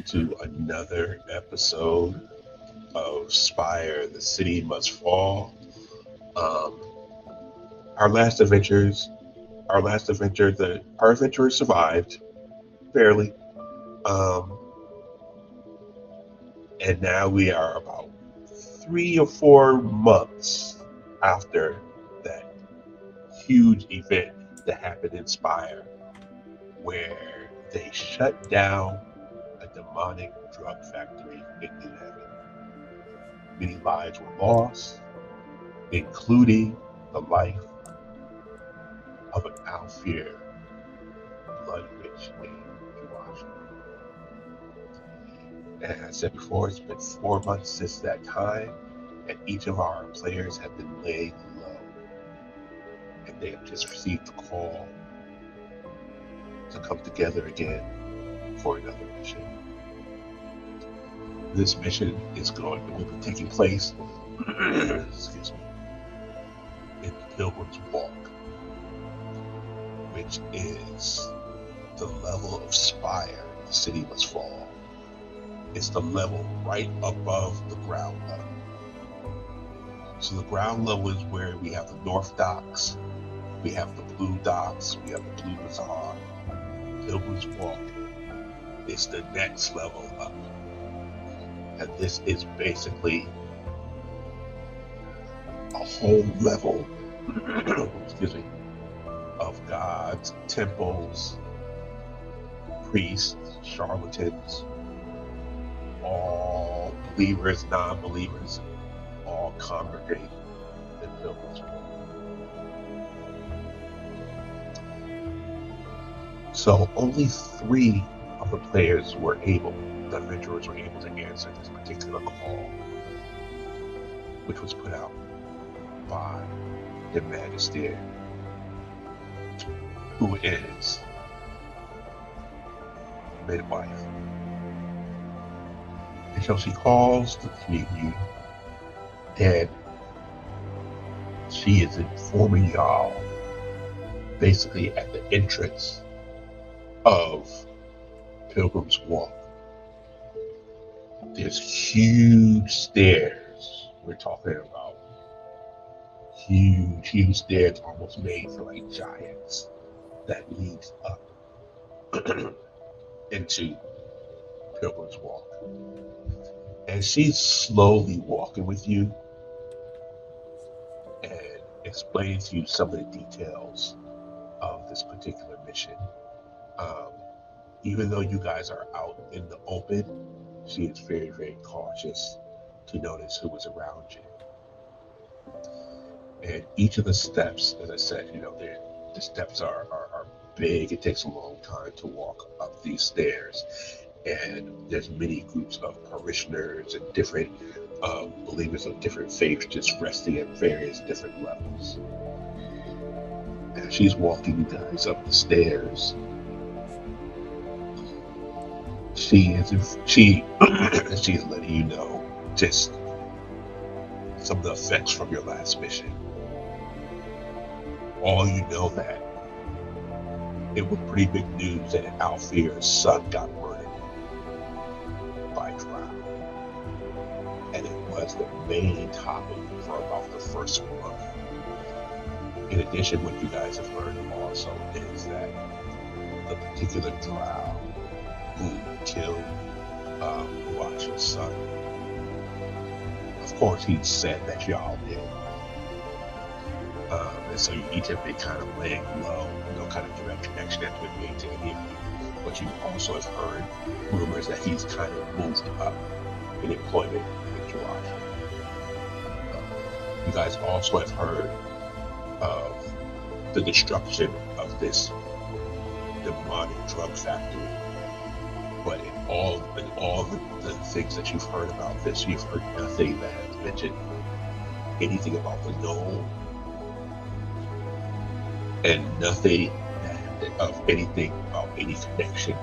to another episode of Spire, The City Must Fall. Um, our last adventures, our adventurers survived barely, um, and now we are about 3 or 4 months after that huge event that happened in Spire, where they shut down a demonic drug factory in New Haven. Many lives were lost, including the life of an Alfear blood witch named Josh. And as I said before, it's been 4 months since that time, and each of our players have been laying low. And they have just received a call to come together again for another mission. This mission will be taking place excuse me, in the Pilgrim's Walk, which is the level of Spire, the city must fall. It's the level right above the ground level. So the ground level is where we have the North Docks, we have the Blue Docks, we have the Blue Bazaar. Pilgrim's Walk is the next level up. And this is basically a whole level excuse me, of gods, temples, priests, charlatans, all believers, non-believers, all congregate in Pilgrim's Walk. So only 3 of the players the adventurers were able to answer this particular call, which was put out by the Magister, who is midwife. And so she calls the 3 of you, and she is informing y'all basically at the entrance of Pilgrim's Walk. There's huge stairs. We're talking about huge stairs, almost made for like giants, that leads up into Pilgrim's Walk. And she's slowly walking with you and explaining to you some of the details of this particular mission. Even though you guys are out in the open, she is very, very cautious to notice who is around you. And each of the steps, as I said, the steps are big. It takes a long time to walk up these stairs. And there's many groups of parishioners and different believers of different faiths just resting at various different levels. And she's walking you guys up the stairs. She is letting you know just some of the effects from your last mission. All you know that it was pretty big news that Alfear's son got murdered by Drow. And it was the main topic for about the first month. In addition, what you guys have learned also is that the particular Drow who killed Watch's son, of course he said that y'all did. And so you each have been kind of laying low, no kind of direct connection that's been made to any of you. But you also have heard rumors that he's kind of moved up in employment with Josh. You guys also have heard of the destruction of this demonic drug factory. But in all the things that you've heard about this, you've heard nothing that has mentioned anything about the gnome, and nothing of anything about any connection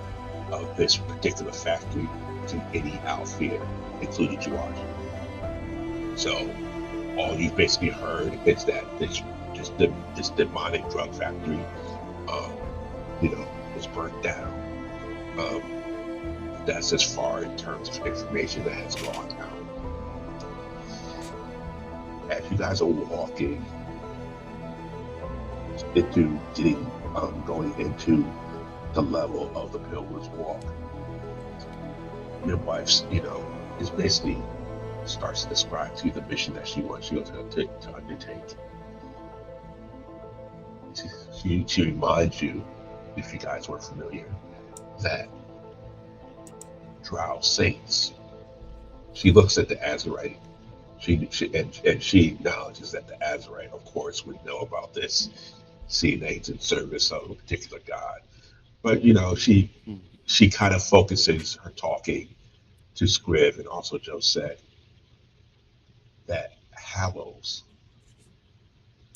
of this particular factory to any Alfear, including George. So all you've basically heard is that this demonic drug factory, was burnt down. that's as far in terms of information that has gone out. As you guys are walking into going into the level of the Pilgrim's Walk, your wife's, is basically starts to describe to you the mission that she wants you to undertake. She reminds you, if you guys weren't familiar, that Drow saints. She looks at the Azurite. She acknowledges that the Azurite, of course, would know about this, seeing that he's in service of a particular god. But she kind of focuses her talking to Scriv and also Josette that Hallows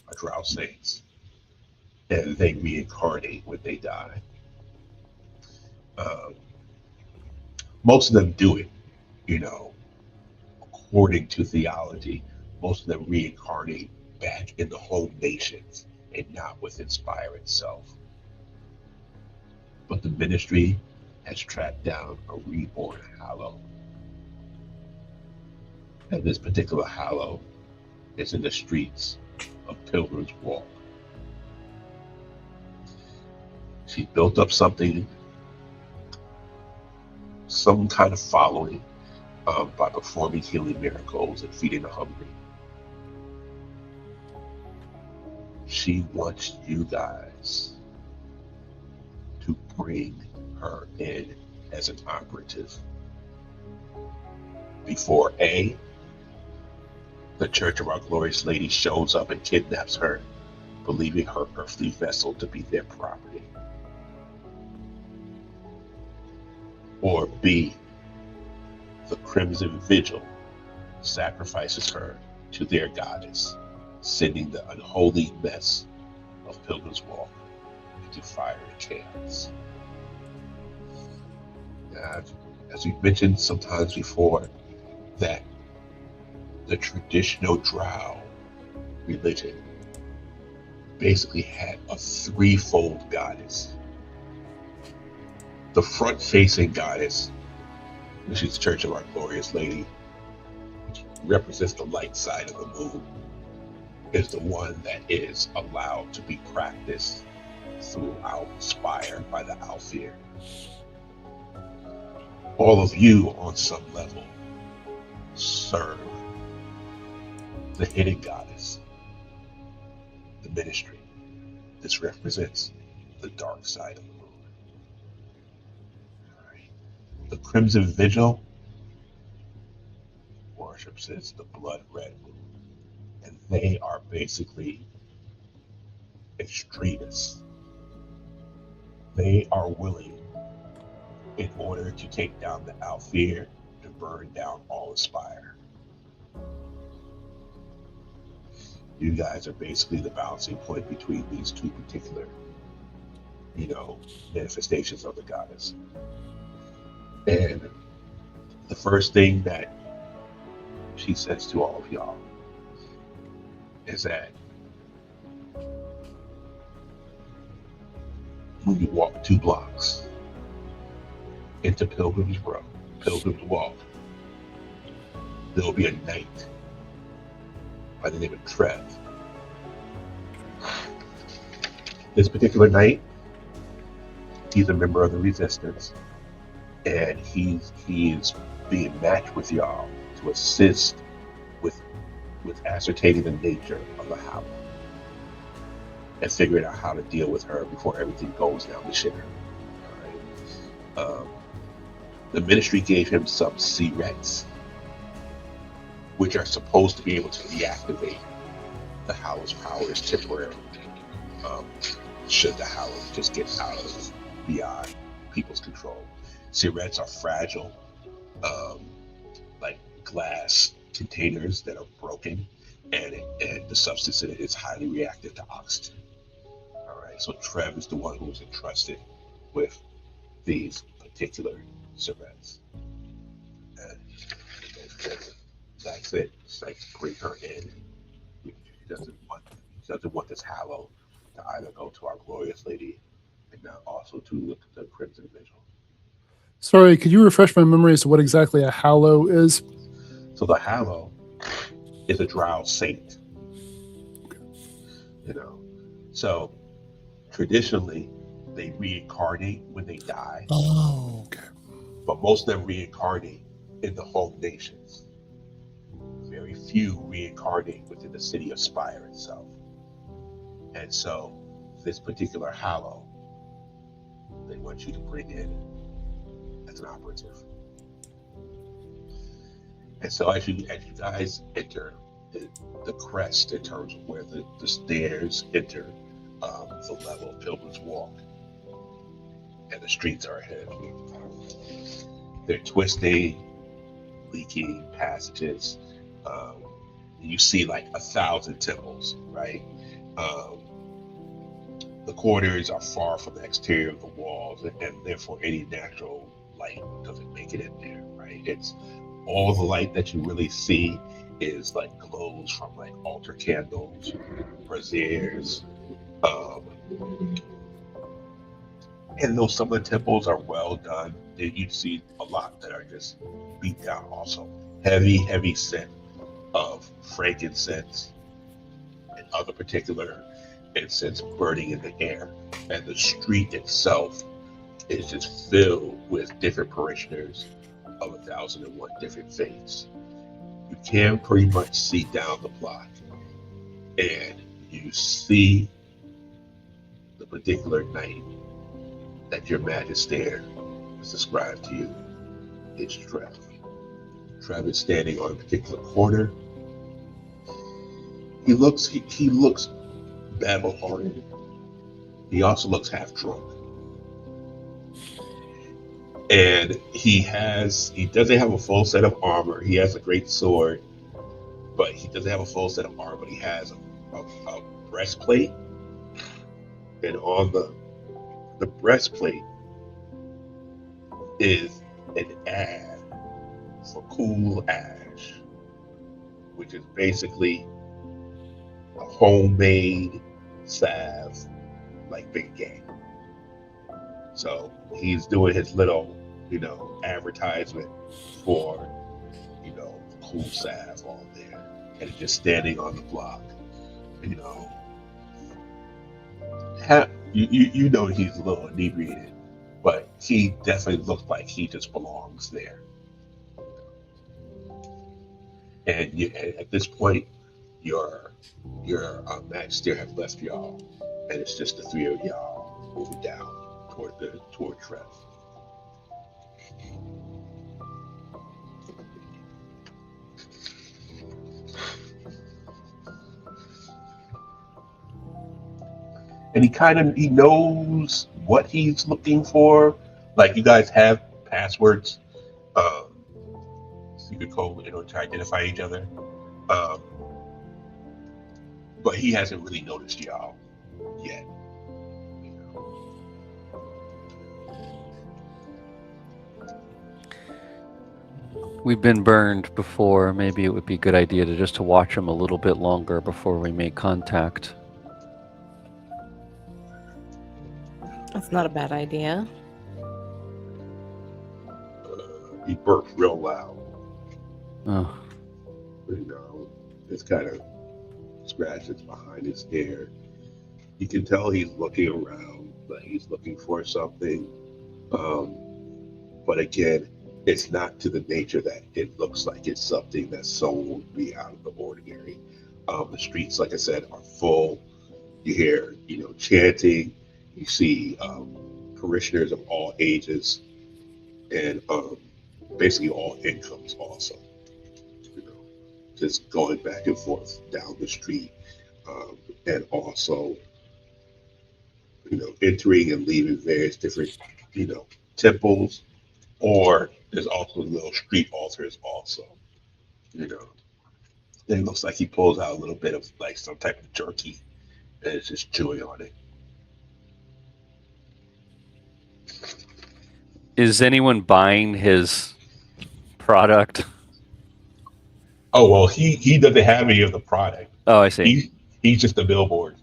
are Drow saints, and they reincarnate when they die. Um, most of them do it, according to theology. Most of them reincarnate back in the home nations and not within Spire itself. But the ministry has tracked down a reborn Hallow. And this particular Hallow is in the streets of Pilgrim's Walk. She built up some kind of following by performing healing miracles and feeding the hungry. She wants you guys to bring her in as an operative before A, the Church of Our Glorious Lady shows up and kidnaps her, believing her earthly vessel to be their property. Or B, the Crimson Vigil sacrifices her to their goddess, sending the unholy mess of Pilgrim's Walk into fire and chaos. Now, as we've mentioned sometimes before, that the traditional Drow religion basically had a threefold goddess. The front-facing goddess, which is the Church of Our Glorious Lady, which represents the light side of the moon, is the one that is allowed to be practiced throughout Spire by the Alfear. All of you, on some level, serve the hidden goddess, the ministry. This represents the dark side of the moon. All right. The Crimson Vigil worships the blood red moon, and they are basically extremists. They are willing, in order to take down the Alfear, to burn down all of Spire. You guys are basically the balancing point between these two particular, manifestations of the goddess. And the first thing that she says to all of y'all is that when you walk 2 blocks into Pilgrim's Walk, there'll be a knight by the name of Trev. This particular knight, he's a member of the Resistance, and he's being matched with y'all to assist with ascertaining the nature of the Hallow and figuring out how to deal with her before everything goes down the shitter. All right. The ministry gave him some Azurites, which are supposed to be able to deactivate the Hallow's powers temporarily, should the Hallow just get out of beyond people's control. Azurites are fragile, like glass containers that are broken, and the substance in it is highly reactive to oxygen. All right, so Trev is the one who was entrusted with these particular Azurites. And that's it. It's like bring her in. She doesn't want this Hallow to either go to Our Glorious Lady and now also to the Crimson Vigil. Sorry, could you refresh my memory as to what exactly a hallow is? So the hallow is a drow saint. So traditionally they reincarnate when they die. Oh, okay. But most of them reincarnate in the home nations. Very few reincarnate within the city of Spire itself. And so this particular hallow, they want you to bring in as an operative. And so as you guys enter the crest in terms of where the stairs enter the level of Pilgrim's Walk, and the streets are ahead of you. They're twisting, leaking passages. You see like 1,000 temples, right? The corridors are far from the exterior of the walls, and therefore any natural light doesn't make it in there, right? It's all the light that you really see is like glows from like altar candles, braziers, and though some of the temples are well done, you see a lot that are just beat down also. Heavy scent of frankincense and other particular incense burning in the air. And the street itself is just filled with different parishioners of 1,001 different faiths. You can pretty much see down the block, and you see the particular night that your magister is described to you. It's Trev. Trev is standing on a particular corner. He looks battle-hardened. He also looks half drunk. And he doesn't have a full set of armor. He has a great sword, but he doesn't have a full set of armor. But he has a breastplate, and on the breastplate is an ad for Cool Ash, which is basically a homemade salve like Big Game. So he's doing his little, advertisement for, cool salve on there, and just standing on the block, you know he's a little inebriated, but he definitely looks like he just belongs there. And at this point, your magister have left y'all, and it's just the three of y'all moving down toward Trev. And he knows what he's looking for. Like, you guys have passwords, secret code in order to identify each other. But he hasn't really noticed y'all yet. We've been burned before. Maybe it would be a good idea to watch him a little bit longer before we make contact. That's not a bad idea. He burped real loud. Oh. It's kind of scratches behind his ear. You can tell he's looking around, like he's looking for something. But again, it's not to the nature that it looks like it's something that's so out of the ordinary. The streets, like I said, are full. You hear, chanting. You see parishioners of all ages and basically all incomes also. Just going back and forth down the street, and also, entering and leaving various different, temples, or there's also little street altars also. It looks like he pulls out a little bit of like some type of jerky, and it's just chewing on it. Is anyone buying his product? Oh, well, he doesn't have any of the product. Oh, I see. He's just a billboard.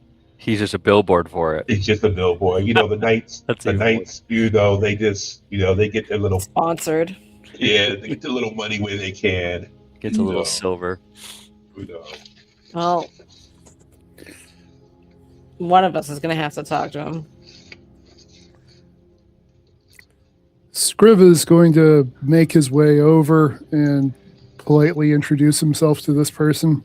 He's just a billboard for it. It's just a billboard. You know, the knights, That's even worse. you know, they just, you know, they get their little, Sponsored. yeah, they get their little money where they can. Gets a little silver. You know. Well, one of us is going to have to talk to him. Scriv is going to make his way over and politely introduce himself to this person.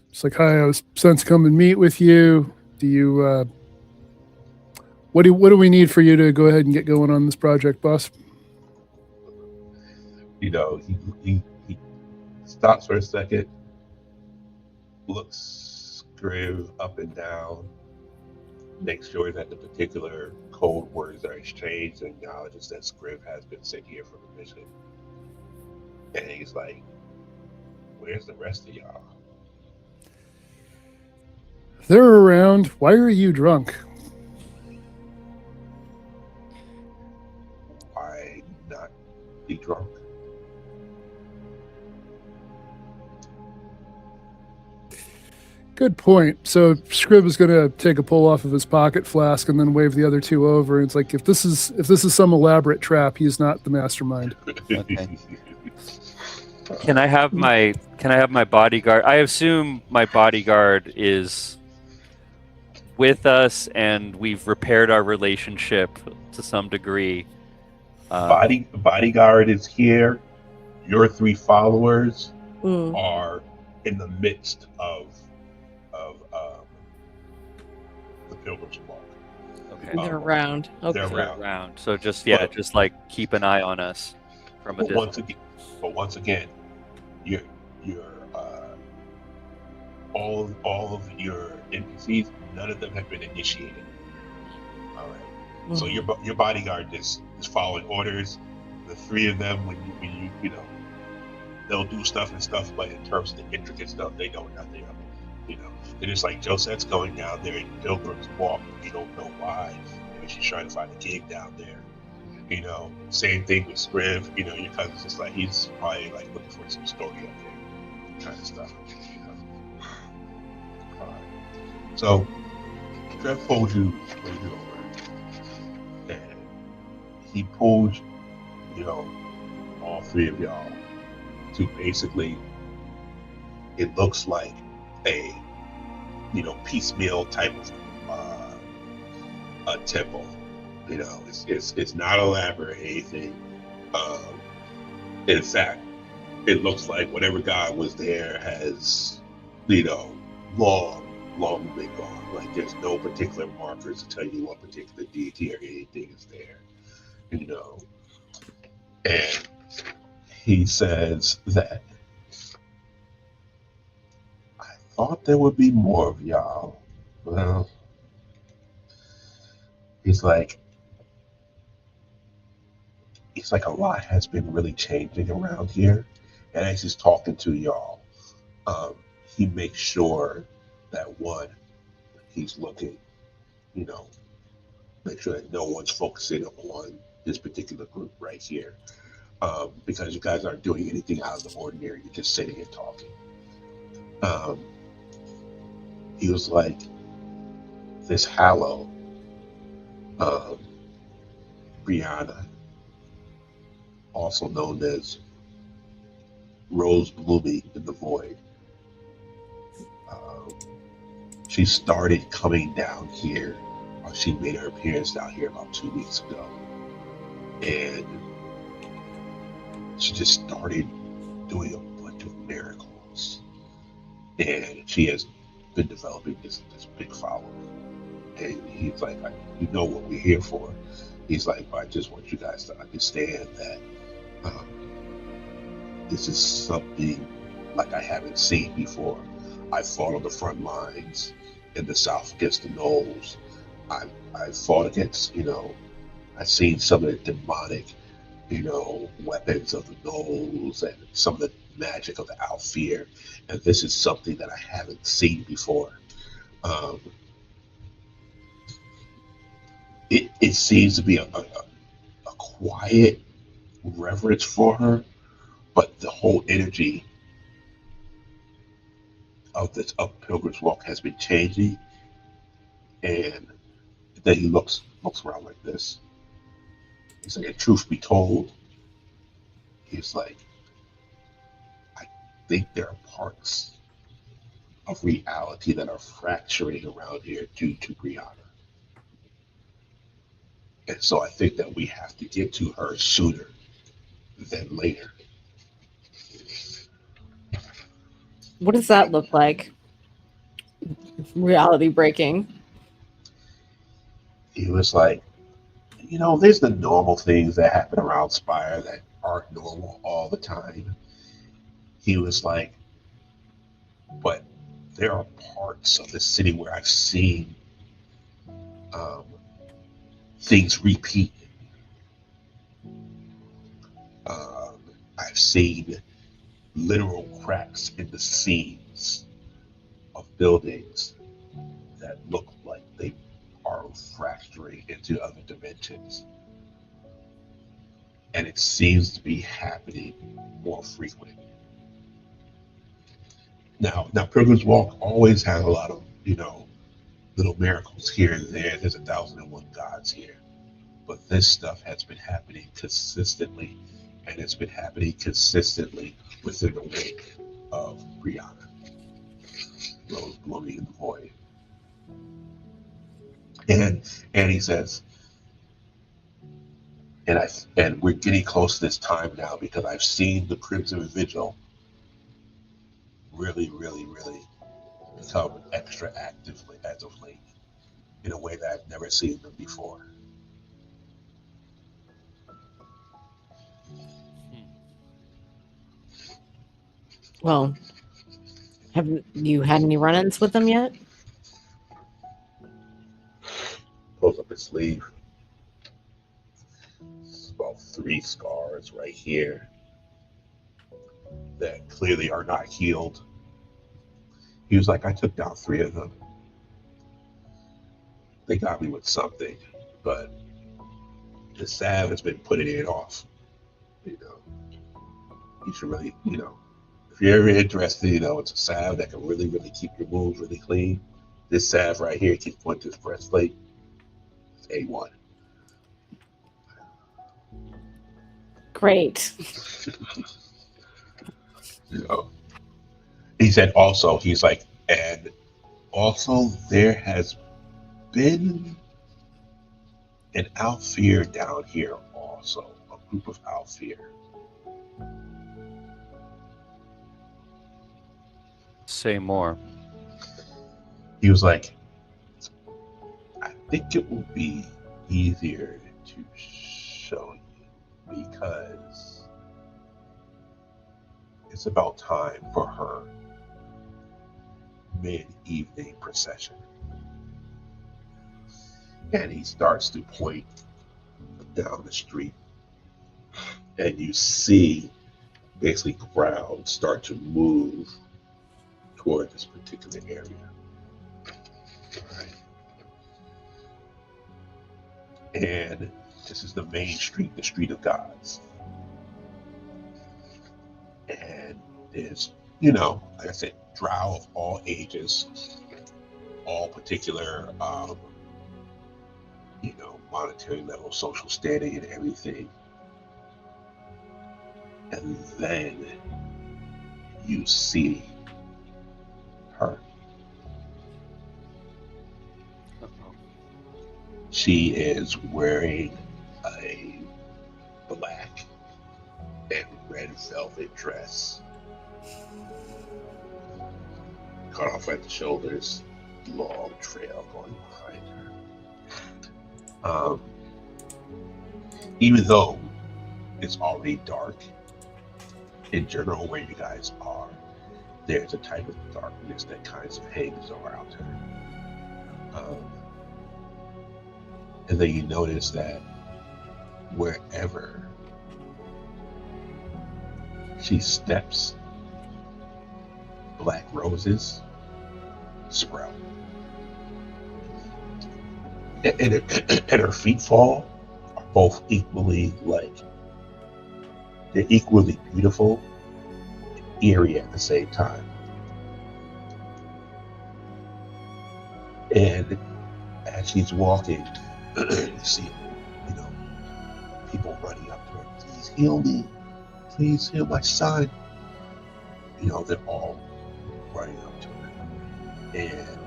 It's like, hi, I was sent to come and meet with you. Do you, what do we need for you to go ahead and get going on this project, boss? You know, he stops for a second, looks Scriv up and down, makes sure that the particular code words are exchanged, and acknowledges that Scriv has been sent here for the mission. And he's like, where's the rest of y'all? They're around. Why are you drunk? Why not be drunk? Good point. So Scrib is going to take a pull off of his pocket flask and then wave the other two over. It's like, if this is some elaborate trap, he's not the mastermind. Okay. Can I have my bodyguard? I assume my bodyguard is with us, and we've repaired our relationship to some degree. Bodyguard is here. Your 3 followers Mm. are in the midst of the Pilgrim's Walk. Okay. They're around. Okay. They're They're around. around. So just like keep an eye on us from a But distance. once again, your all of your NPCs, none of them have been initiated. All right. So Mhm. your bodyguard is following orders. The 3 of them, when you know, they'll do stuff, but in terms of the intricate stuff, they know nothing of it. You know, they're just like Josette's going down there in Pilgrim's Walk. You don't know why. Maybe she's trying to find a gig down there. You know, same thing with Scriv. You know, your cousin's just like, he's probably like looking for some story up there, kind of stuff. You know. All right. So Trev pulled you over, and he pulled, you know, all 3 of y'all to basically, it looks like a, you know, piecemeal type of a temple. You know, it's not elaborate or anything. In fact, it looks like whatever god was there has, you know, long been gone. Like, there's no particular markers to tell you what particular deity or anything is there. You know, and he says that, I thought there would be more of y'all. Well, he's like a lot has been really changing around here. And as he's talking to y'all, he makes sure that, one, he's looking, you know, make sure that no one's focusing on this particular group right here. Because you guys aren't doing anything out of the ordinary. You're just sitting and talking. He was like, this Hallow, Brianna, also known as Rose blooming in the void. She started coming down here. She made her appearance down here about 2 weeks ago. And she just started doing a bunch of miracles. And she has been developing this big following. And he's like, you know what we're here for. He's like, I just want you guys to understand that this is something like I haven't seen before. I fought on the front lines in the south against the gnolls. I fought against, you know, I've seen some of the demonic, you know, weapons of the gnolls and some of the magic of the Alfear. And this is something that I haven't seen before. It seems to be a quiet reverence for her, but the whole energy of Pilgrim's Walk has been changing, And then he looks around like this. He's like, and truth be told, he's like, I think there are parts of reality that are fracturing around here due to Brianna. And so I think that we have to get to her sooner than later. What does that look like? Reality breaking. He was like, there's the normal things that happen around Spire that aren't normal all the time. He was like, but there are parts of the city where I've seen things repeat. I've seen literal cracks in the seams of buildings that look like they are fracturing into other dimensions. And it seems to be happening more frequent. Now Pilgrim's Walk always has a lot of, little miracles here and there. There's 1,001 gods here. But this stuff has been happening consistently, and it's been happening consistently within the wake of Brianna. Rose blooming in the void. And he says, and we're getting close to this time now because I've seen the Crimson Vigil really, really, really become extra active as of late in a way that I've never seen them before. Well, have you had any run-ins with them yet? Pulls up his sleeve. It's about 3 scars right here that clearly are not healed. He was like, I took down 3 of them. They got me with something, but the salve has been putting it off. You should really, if you're ever interested, it's a salve that can really, really keep your wounds really clean. This salve right here, keeps going to his breastplate. It's A1. Great. He said also, he's like, and also there has been an Alfear down here also, a group of Alfear. Say more. He was like, I think it will be easier to show you because it's about time for her mid-evening procession. And he starts to point down the street, and you see basically ground start to move toward this particular area. Right. And this is the main street, the Street of Gods. And there's, like I said, drow of all ages, all particular, monetary level, social standing, and everything. And then you see her. She is wearing a black and red velvet dress, cut off at the shoulders, long trail going behind her. Even though it's already dark, in general where you guys are, there's a type of darkness that kind of hangs around her. And then you notice that wherever she steps, black roses sprout. And her feet fall are both equally they're equally beautiful and eerie at the same time. And as she's walking, you see, people running up to her. Please heal me. Please heal my son. They're all running up to her. And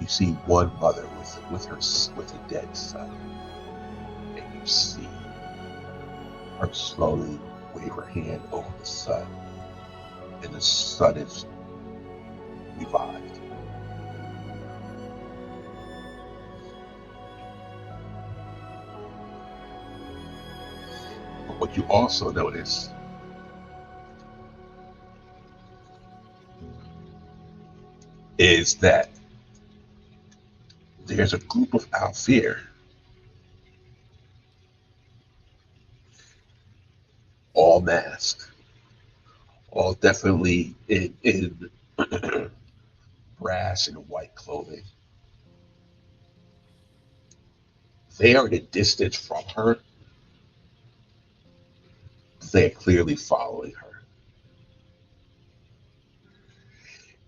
you see one mother with a dead son. And you see her slowly wave her hand over the son. And the son is revived. But what you also notice is that there's a group of Alfir, all masked, all definitely in brass and white clothing. They are at a distance from her. They're clearly following her.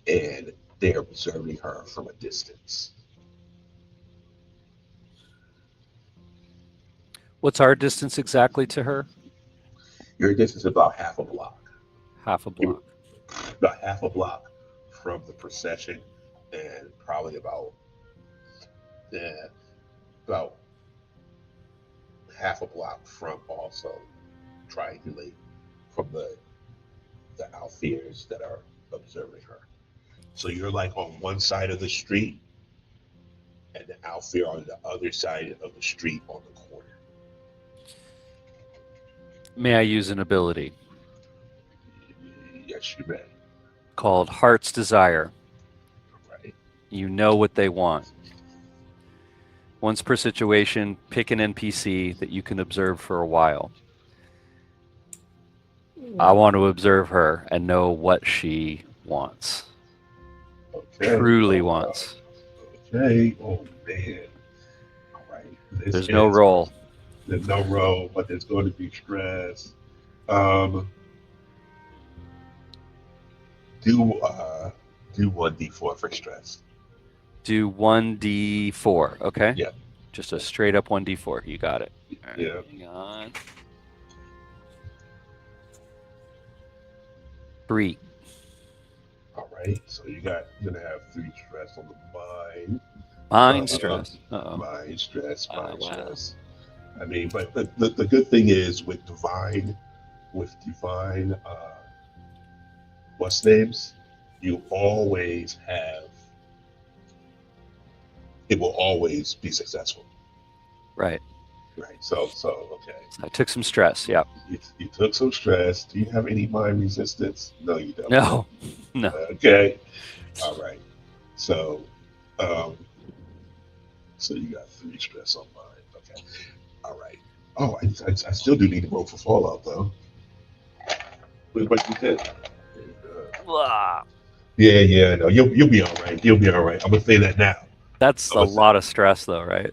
And they're observing her from a distance. What's our distance exactly to her? Your distance is about half a block. Half a block. About half a block from the procession, and probably about half a block from also triangulate from the Alfiers that are observing her. So you're like on one side of the street, and the Alfier on the other side of the street on the corner. May I use an ability Yes, you may. called Heart's Desire? Right. You know what they want. Once per situation, pick an NPC that you can observe for a while. I want to observe her and know what she wants. Okay. Truly wants. Okay. Oh man. All right. There's no roll. There's no roll, but there's going to be stress. Do 1d4 for stress. Do 1d4, okay? Yeah. Just a straight up 1d4. You got it. All right, Yeah. hang on. 3. All right. So you're gonna have 3 stress on the mind. Mind stress. Uh-oh. Mind stress. Wow. Stress. I mean, but the good thing is with divine, what's names, you always have. It will always be successful. Right. Right. So okay. I took some stress. Yeah. You took some stress. Do you have any mind resistance? No, you don't. No. No. Okay. All right. So, so you got 3 stress on mind. Okay. All right. Oh, I still do need to roll for Fallout though. What you did? Yeah. No, you'll be all right. You'll be all right. I'm gonna say that now. That's a lot of stress, though, right?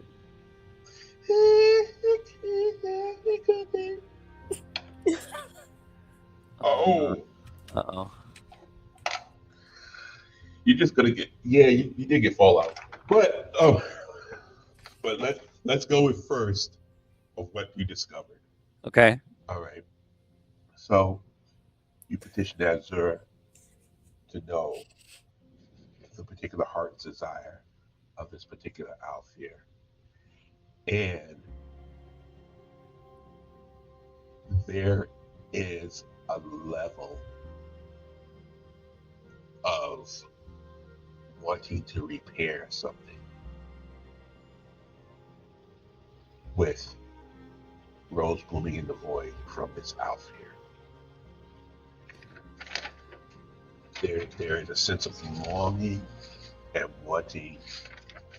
Oh. Uh-oh. You're just gonna get. Yeah, you did get Fallout, but let's go with first of what you discovered. Okay. All right. So you petitioned Azure to know the particular heart's desire of this particular Alfir. And there is a level of wanting to repair something with rose blooming in the void from this Alfir. There is a sense of longing and wanting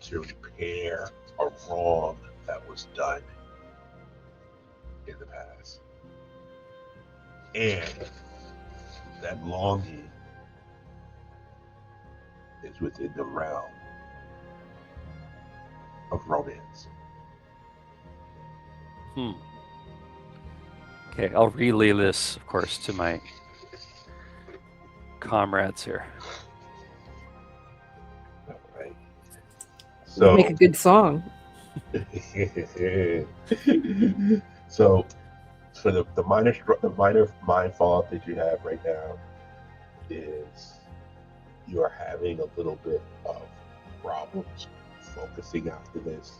to repair a wrong that was done in the past. And that longing is within the realm of romance. Okay, I'll relay this, of course, to my comrades here. All right. So Make a good song. so for the minor mind fault that you have right now is you are having a little bit of problems focusing after this.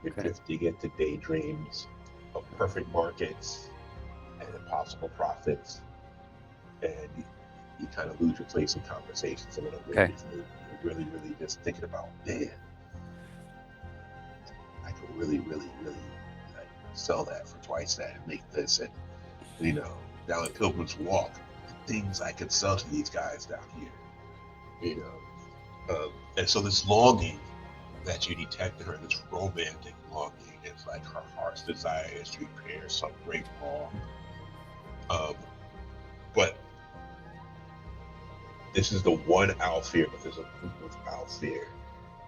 You're Okay. drifting into daydreams of perfect markets and impossible profits, and you kind of lose your place in conversations a little bit. Okay. You're really just thinking about, man, I could really like sell that for twice that and make this, and down at Pilgrim's Walk, the things I could sell to these guys down here, and so this longing that you detect in her, this romantic longing, is like her heart's desire is to repair some great wrong. But this is the one Alfear, but there's a group of Alfear,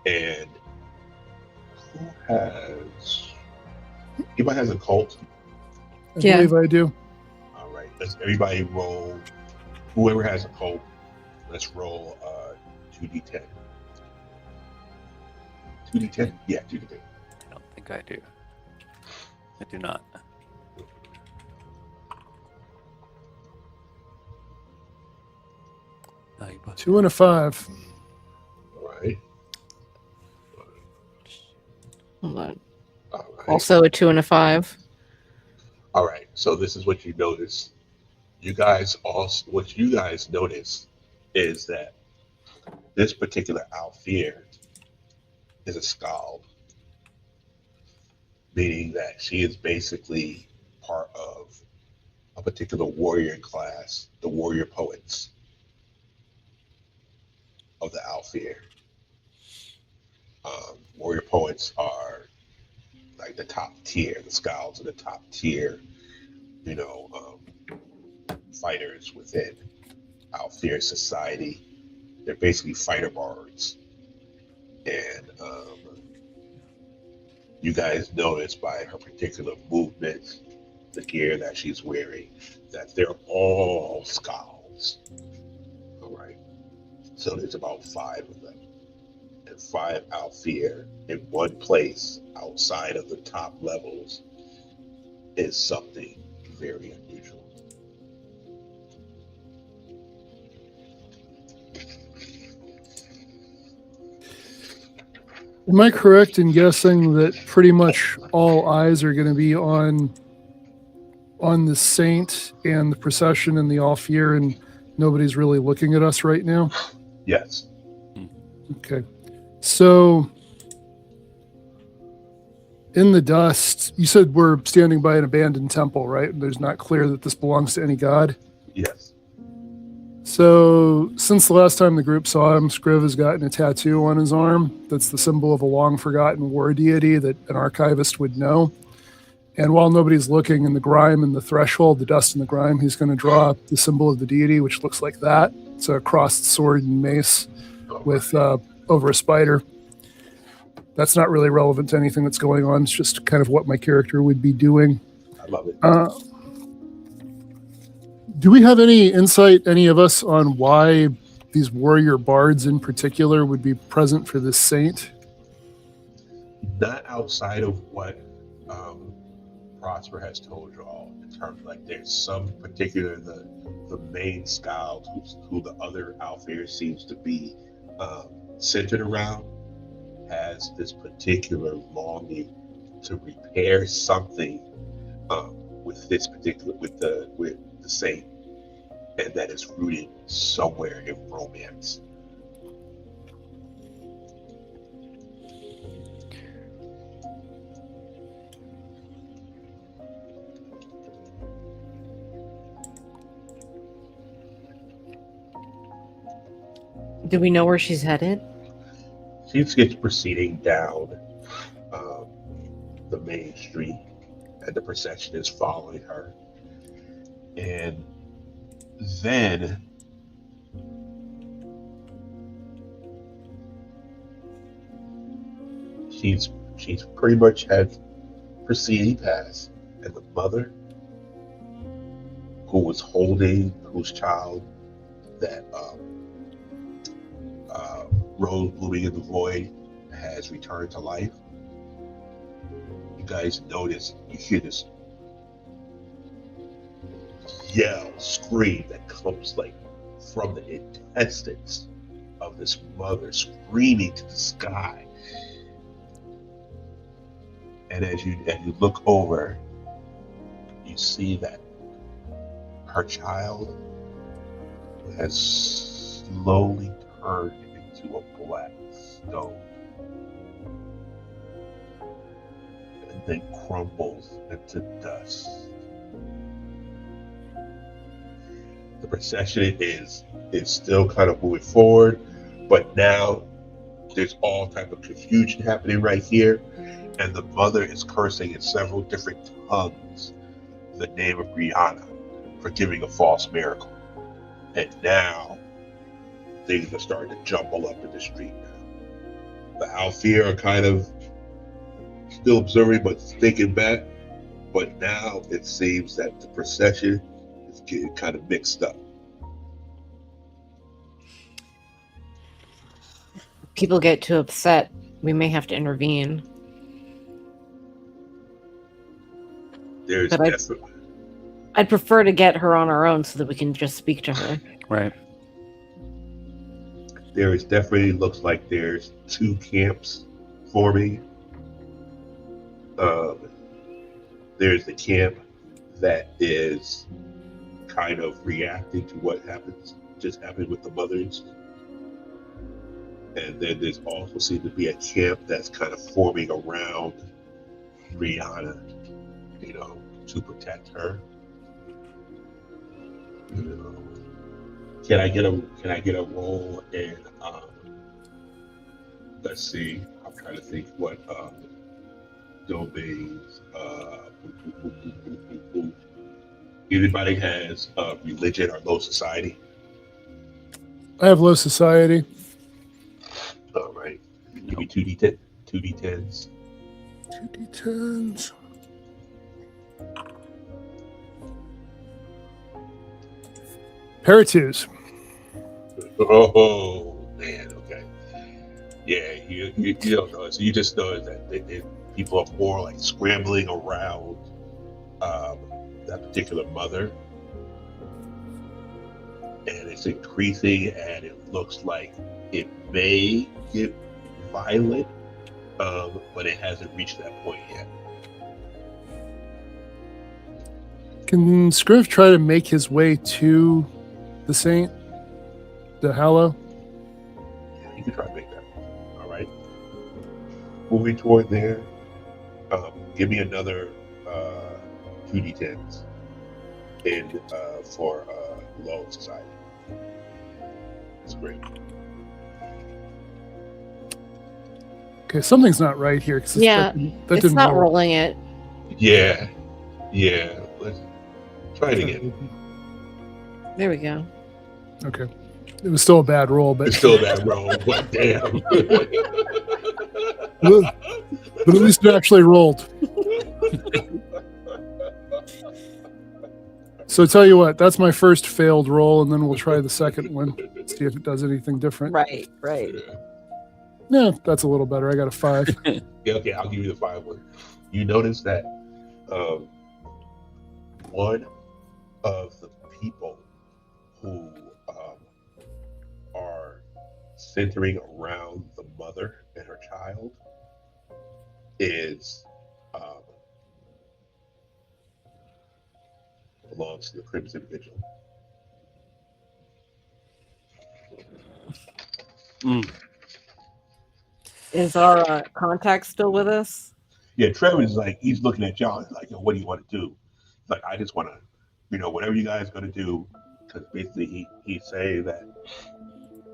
and anybody has a cult? I Yeah. believe I do. All right, let's everybody roll. Whoever has a cult, let's roll 2d10. 2d10? Yeah, 2d10. I don't think I do. I do not. No, you both- 2 and a 5. All right. Hold on. All right. Also a 2 and a 5. All right. So this is what you notice. What you guys notice is that this particular Alfear is a skald, meaning that she is basically part of a particular warrior class, the warrior poets of the Alfear. Warrior poets are like the top tier. The skalds are the top tier, fighters within Alfear society. They're basically fighter bards. And you guys notice by her particular movements, the gear that she's wearing, that they're all skalds. All right. So there's about 5 of them. And 5 Alfear in one place outside of the top levels is something very unusual. Am I correct in guessing that pretty much all eyes are going to be on the saint and the procession and the Alfear, and nobody's really looking at us right now? Yes. Okay. So in the dust, you said we're standing by an abandoned temple, right? And there's not clear that this belongs to any god. Yes. So since the last time the group saw him, Scriv has gotten a tattoo on his arm that's the symbol of a long-forgotten war deity that an archivist would know. And while nobody's looking, in the grime and the threshold, the dust and the grime, he's going to draw the symbol of the deity, which looks like that. It's a crossed sword and mace with over a spider. That's not really relevant to anything that's going on. It's just kind of what my character would be doing. I love it. Do we have any insight, any of us, on why these warrior bards in particular would be present for this saint? Not outside of what Prosper has told you all, in terms of like there's some particular, the main skald who the other Alfear seems to be centered around, has this particular longing to repair something with the saint, and that is rooted somewhere in romance. Do we know where she's headed? She gets proceeding down the main street, and the procession is following her. And then she's pretty much had proceeding past, and the mother who was holding whose child that rose blooming in the void has returned to life, you guys notice, you hear this yell, scream that comes like from the intestines of this mother, screaming to the sky. And as you look over, you see that her child has slowly turned into a black stone and then crumbles into dust. The procession is still kind of moving forward, but now there's all type of confusion happening right here, and the mother is cursing in several different tongues the name of Brianna for giving a false miracle. And now things are starting to jumble up in the street now. The Alfear are kind of still observing but thinking back, but now it seems that the procession is getting kind of mixed up. People get too upset. We may have to intervene. There's But definitely I'd prefer to get her on our own so that we can just speak to her. Right. there is definitely looks like there's two camps forming. There's the camp that is kind of reacting to what just happened with the mothers. And then there's also seems to be a camp that's kind of forming around Rihanna, to protect her. Can I get a roll in let's see, I'm trying to think what domains anybody has religion or low society? I have low society. All right. Give me 2d10, 2d10s. 2d10s. Pair of twos. Oh man, okay. Yeah, you don't know. So you just know that people are more like scrambling around that particular mother, and it's increasing, and it looks like it may get violent, but it hasn't reached that point yet. Can Scriv try to make his way to the Saint? The Hallow? Yeah, you can try to make that. All right. Moving toward there, give me another 2d10s in for low society. That's great. Okay, something's not right here. 'Cause Yeah, that it's didn't not roll. rolling it. Yeah. Let's try it again. There we go. Okay. It was still a bad roll, but It's still that roll, but damn. but at least it actually rolled. So tell you what, that's my first failed roll, and then we'll try the second one. See if it does anything different. Right. Yeah, that's a little better. I got a 5. Yeah, okay, I'll give you the 5 one. You notice that one of the people who are centering around the mother and her child is belongs to the Crimson Vigil. Is our contact still with us? Yeah, Trevor's like, he's looking at y'all and like, what do you want to do? He's like, I just want to, whatever you guys going to do, because basically he's saying that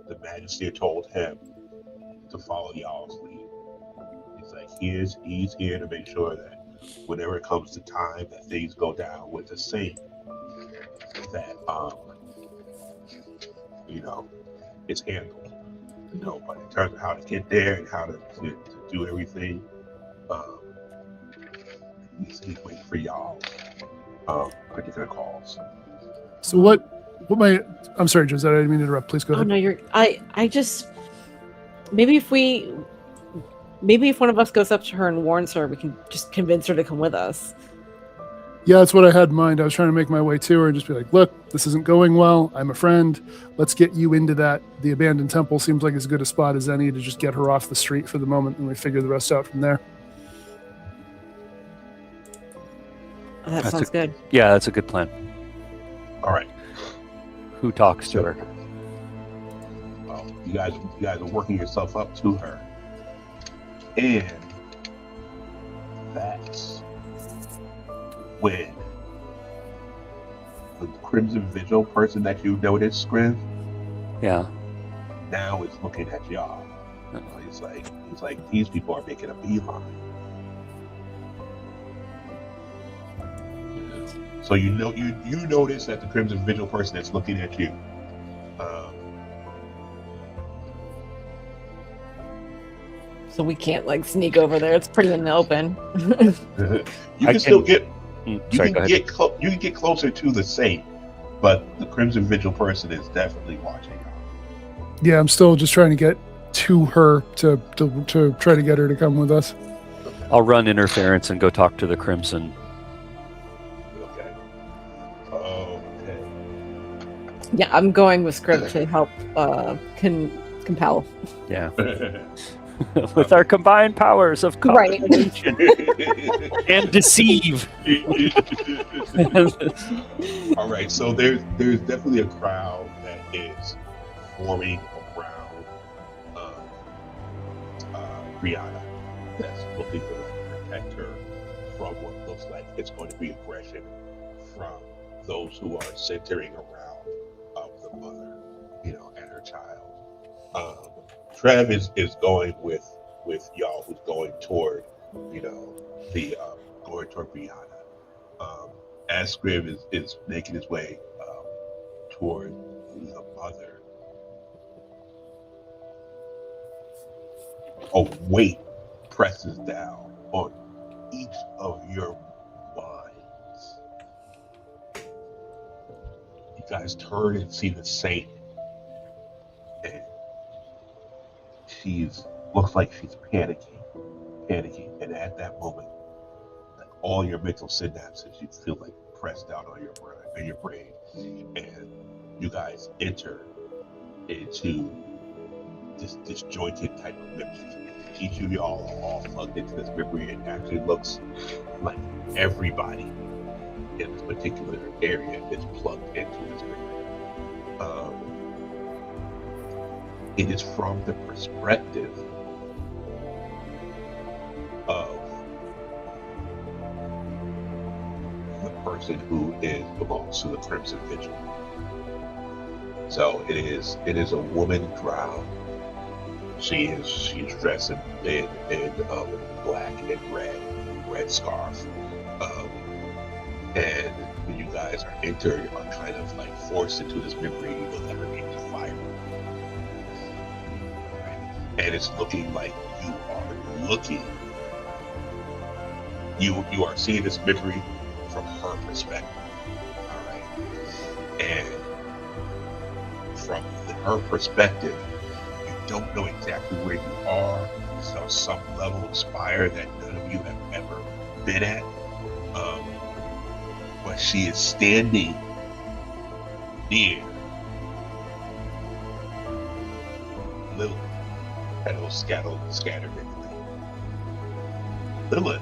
the Magister told him to follow y'all's lead. He's like, he's here to make sure that whenever it comes to time that things go down with the Saint, that it's handled. But in terms of how to get there and how to do everything, he's waiting for y'all particular calls. So I'm sorry, Josette, I didn't mean to interrupt. Please go ahead. Oh no, I just maybe if we Maybe if one of us goes up to her and warns her, we can just convince her to come with us. Yeah, that's what I had in mind. I was trying to make my way to her and just be like, look, this isn't going well. I'm a friend. Let's get you into that. The abandoned temple seems like as good a spot as any to just get her off the street for the moment, and we figure the rest out from there. That sounds good. Yeah, that's a good plan. All right. Who talks to her? Well, you guys are working yourself up to her, and that's when the Crimson Vigil person that you noticed, Scriv, Yeah. now is looking at y'all. He's like, these people are making a beeline. So you notice that the Crimson Vigil person that's looking at you. So we can't like sneak over there. It's pretty in the open. You can still get. Sorry, go ahead. You can get closer to the safe, but the Crimson Vigil person is definitely watching you. Yeah, I'm still just trying to get to her to try to get her to come with us. I'll run interference and go talk to the Crimson. Okay. Yeah, I'm going with Scriv to help compel. Yeah. With our combined powers of Right. combination and deceive. All right, so there's definitely a crowd that is forming around Brianna that's looking to protect her from what looks like it's going to be aggression from those who are centering around the mother, and her child. Trev is going with y'all, who's going toward, going toward Brianna. As Scriv is making his way toward the mother, a weight presses down on each of your minds. You guys turn and see the saint, and looks like she's panicking, and at that moment, like all your mental synapses, you feel like pressed down on your brain, and you guys enter into this disjointed type of memory. Each of y'all are all plugged into this memory. It actually looks like everybody in this particular area is plugged into this memory. It is from the perspective of the person who belongs to the Crimson Vigil. So it is a woman drowned. She's dressed in black and red scarf, and when you guys are kind of like forced into this memory, you look at her into fire. And it's looking like you are seeing this memory from her perspective. All right. And from her perspective, you don't know exactly where you are. So some level of Spire that none of you have ever been at. But she is standing near Lilith. Petals scattered everywhere. Lilith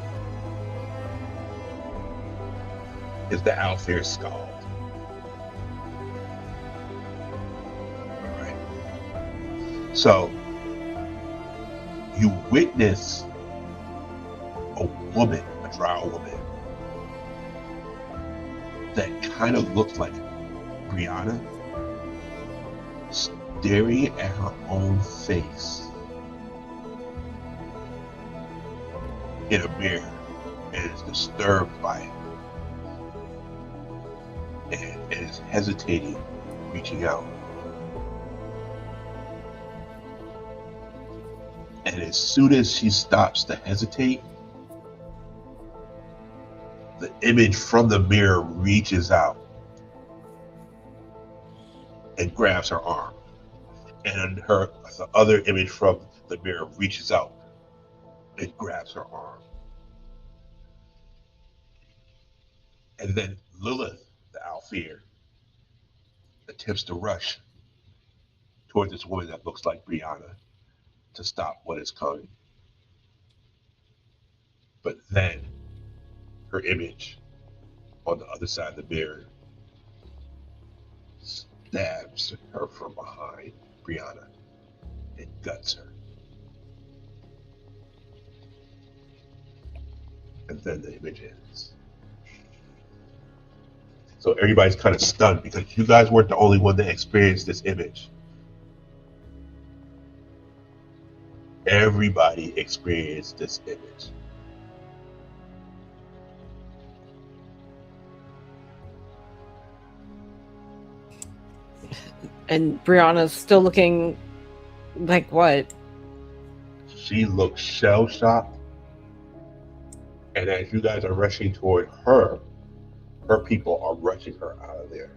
is the Alfair Scald. Alright. So you witness a woman, a drow woman, that kind of looks like Brianna, staring at her own face in a mirror, and is disturbed by it, and is hesitating, reaching out. And as soon as she stops to hesitate, the image from the mirror reaches out and grabs her arm, and the other image from the mirror reaches out and grabs her arm. And then Lilith, the Alfear, attempts to rush toward this woman that looks like Brianna to stop what is coming. But then her image on the other side of the mirror stabs her from behind Brianna and guts her. And then the image ends. So everybody's kind of stunned because you guys weren't the only one that experienced this image. Everybody experienced this image. And Brianna's still looking like what? She looks shell-shocked. And as you guys are rushing toward her, her people are rushing her out of there.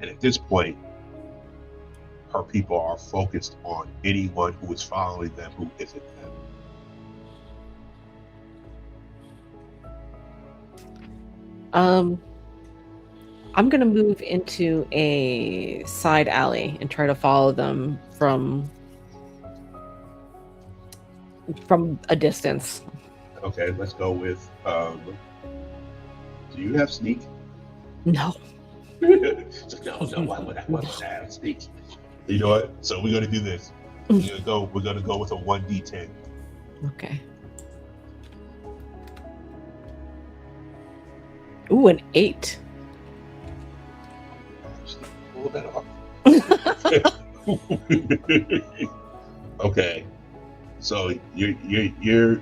And at this point, her people are focused on anyone who is following them who isn't them. I'm gonna move into a side alley and try to follow them from a distance. Okay, let's go with, do you have sneak? No. So, no, why would I have sneak? You know what? So we're gonna do this. We're gonna go with a 1d10. Okay. Ooh, an 8. Pull that off. Okay. So you're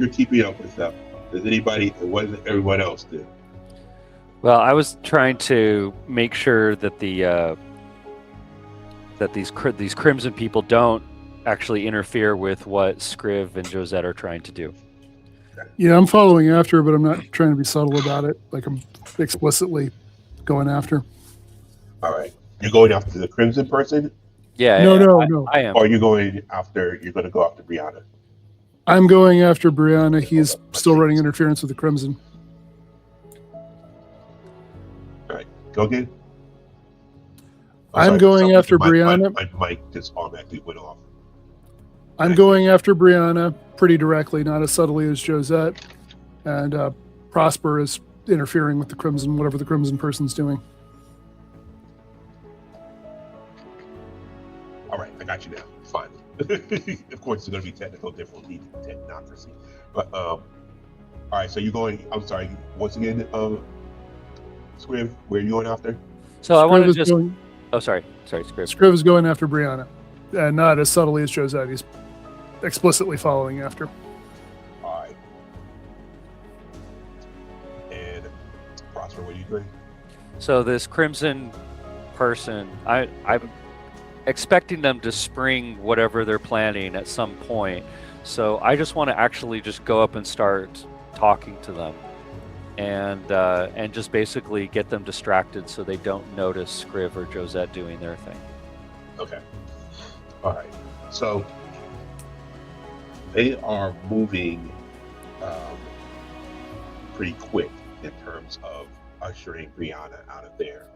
keeping up with them. Does anybody? What does everyone else do? Well, I was trying to make sure that these Crimson people don't actually interfere with what Scriv and Josette are trying to do. Yeah, I'm following after, but I'm not trying to be subtle about it. Like I'm explicitly going after. All right. You're going after the Crimson person? Yeah. No. I am. Or you're going to go after Brianna? I'm going after Brianna. He's still running interference with the Crimson. All right. Go again. I'm going after Brianna. My mic just automatically went off. I'm going after Brianna pretty directly, not as subtly as Josette. And Prosper is interfering with the Crimson, whatever the Crimson person's doing. All right, I got you now. Finally. Of course, it's going to be technical difficulty, technocracy. But all right, so you're going. I'm sorry. Once again, Scriv, where are you going after? So I want to Scriv is just. going- Oh, sorry, Scriv. Scriv is going after Brianna, and not as subtly as Josette. He's explicitly following after. All right. And Prosper, what are you doing? So this Crimson person, I'm expecting them to spring whatever they're planning at some point. So I just want to actually just go up and start talking to them, and just basically get them distracted so they don't notice Scriv or Josette doing their thing. Okay. All right. So they are moving pretty quick in terms of ushering Brianna out of there.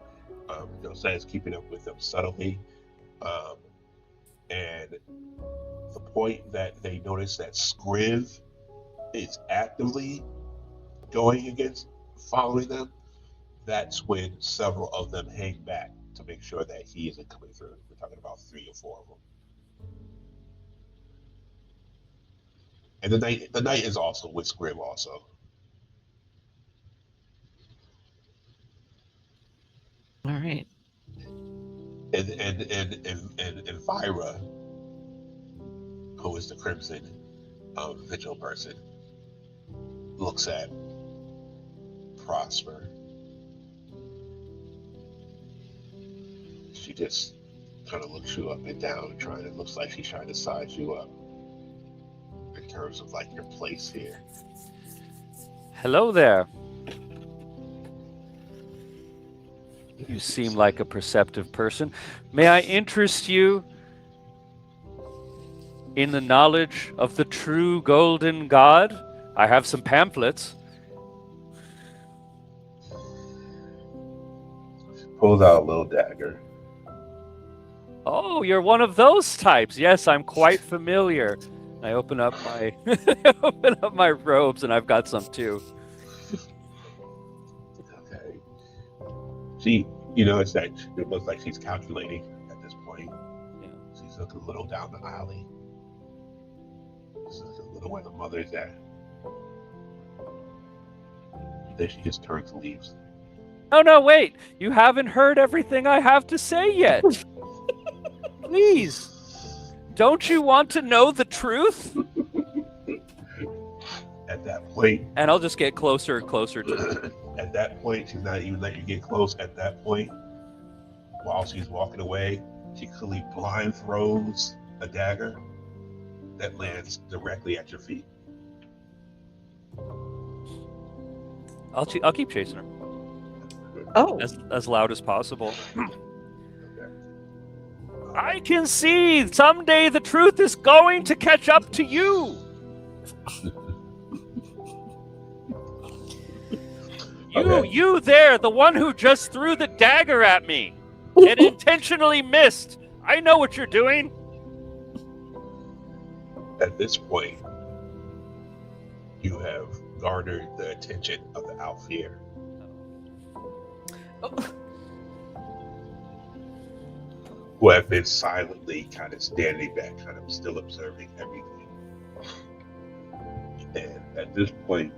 Josette is keeping up with them subtly. And the point that they notice that Scriv is actively going against following them, that's when several of them hang back to make sure that he isn't coming through. We're talking about 3 or 4 of them. And the knight is also with Scriv also. All right. And Vira, who is the Crimson vigil person, looks at Prosper. She just kind of looks you up and down, looks like she's trying to size you up in terms of like your place here. Hello there. You seem like a perceptive person. May I interest you in the knowledge of the true golden god? I have some pamphlets. Pulls out a little dagger. Oh, you're one of those types. Yes, I'm quite familiar. I open up my my robes, and I've got some too. Okay. She, you know, it looks like she's calculating at this point. Yeah. She's looking a little down the alley. She's looking a little where the mother's at. Then she just turns and leaves. Oh no, wait! You haven't heard everything I have to say yet. Please, don't you want to know the truth? At that point, And I'll just get closer and closer to her. at that point, she's not even letting you get close. At that point, while she's walking away, she clearly blind throws a dagger that lands directly at your feet. I'll keep chasing her Oh, as loud as possible. Okay. I can see someday the truth is going to catch up to you. Okay. You there, the one who just threw the dagger at me and intentionally missed. I know what you're doing. At this point, you have garnered the attention of the Alfear. Who have been silently kind of standing back, kind of still observing everything. And at this point,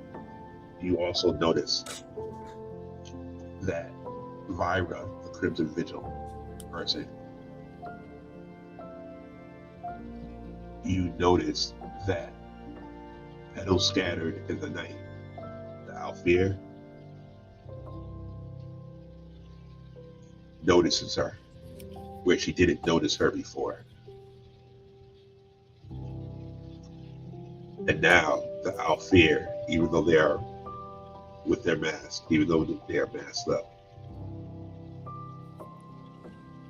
you also notice that Vyra, the Crimson Vigil person, you notice that petals scattered in the night, the Alfear notices her where she didn't notice her before. And now the Alfear, even though they are with their mask, even though they are masked up,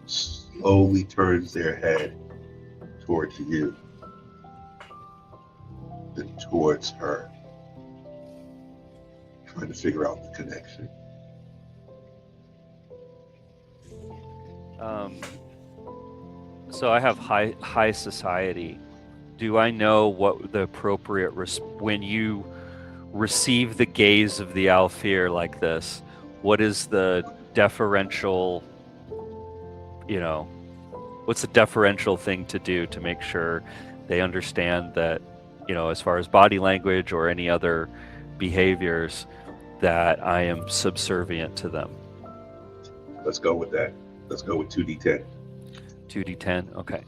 slowly turns their head towards you and towards her, trying to figure out the connection. So I have high society. Do I know what the appropriate when you receive the gaze of the Alfear like this? What is the deferential? What's the deferential thing to do to make sure they understand that, as far as body language or any other behaviors, that I am subservient to them? Let's go with that. Let's go with 2d10. 2d10. Okay.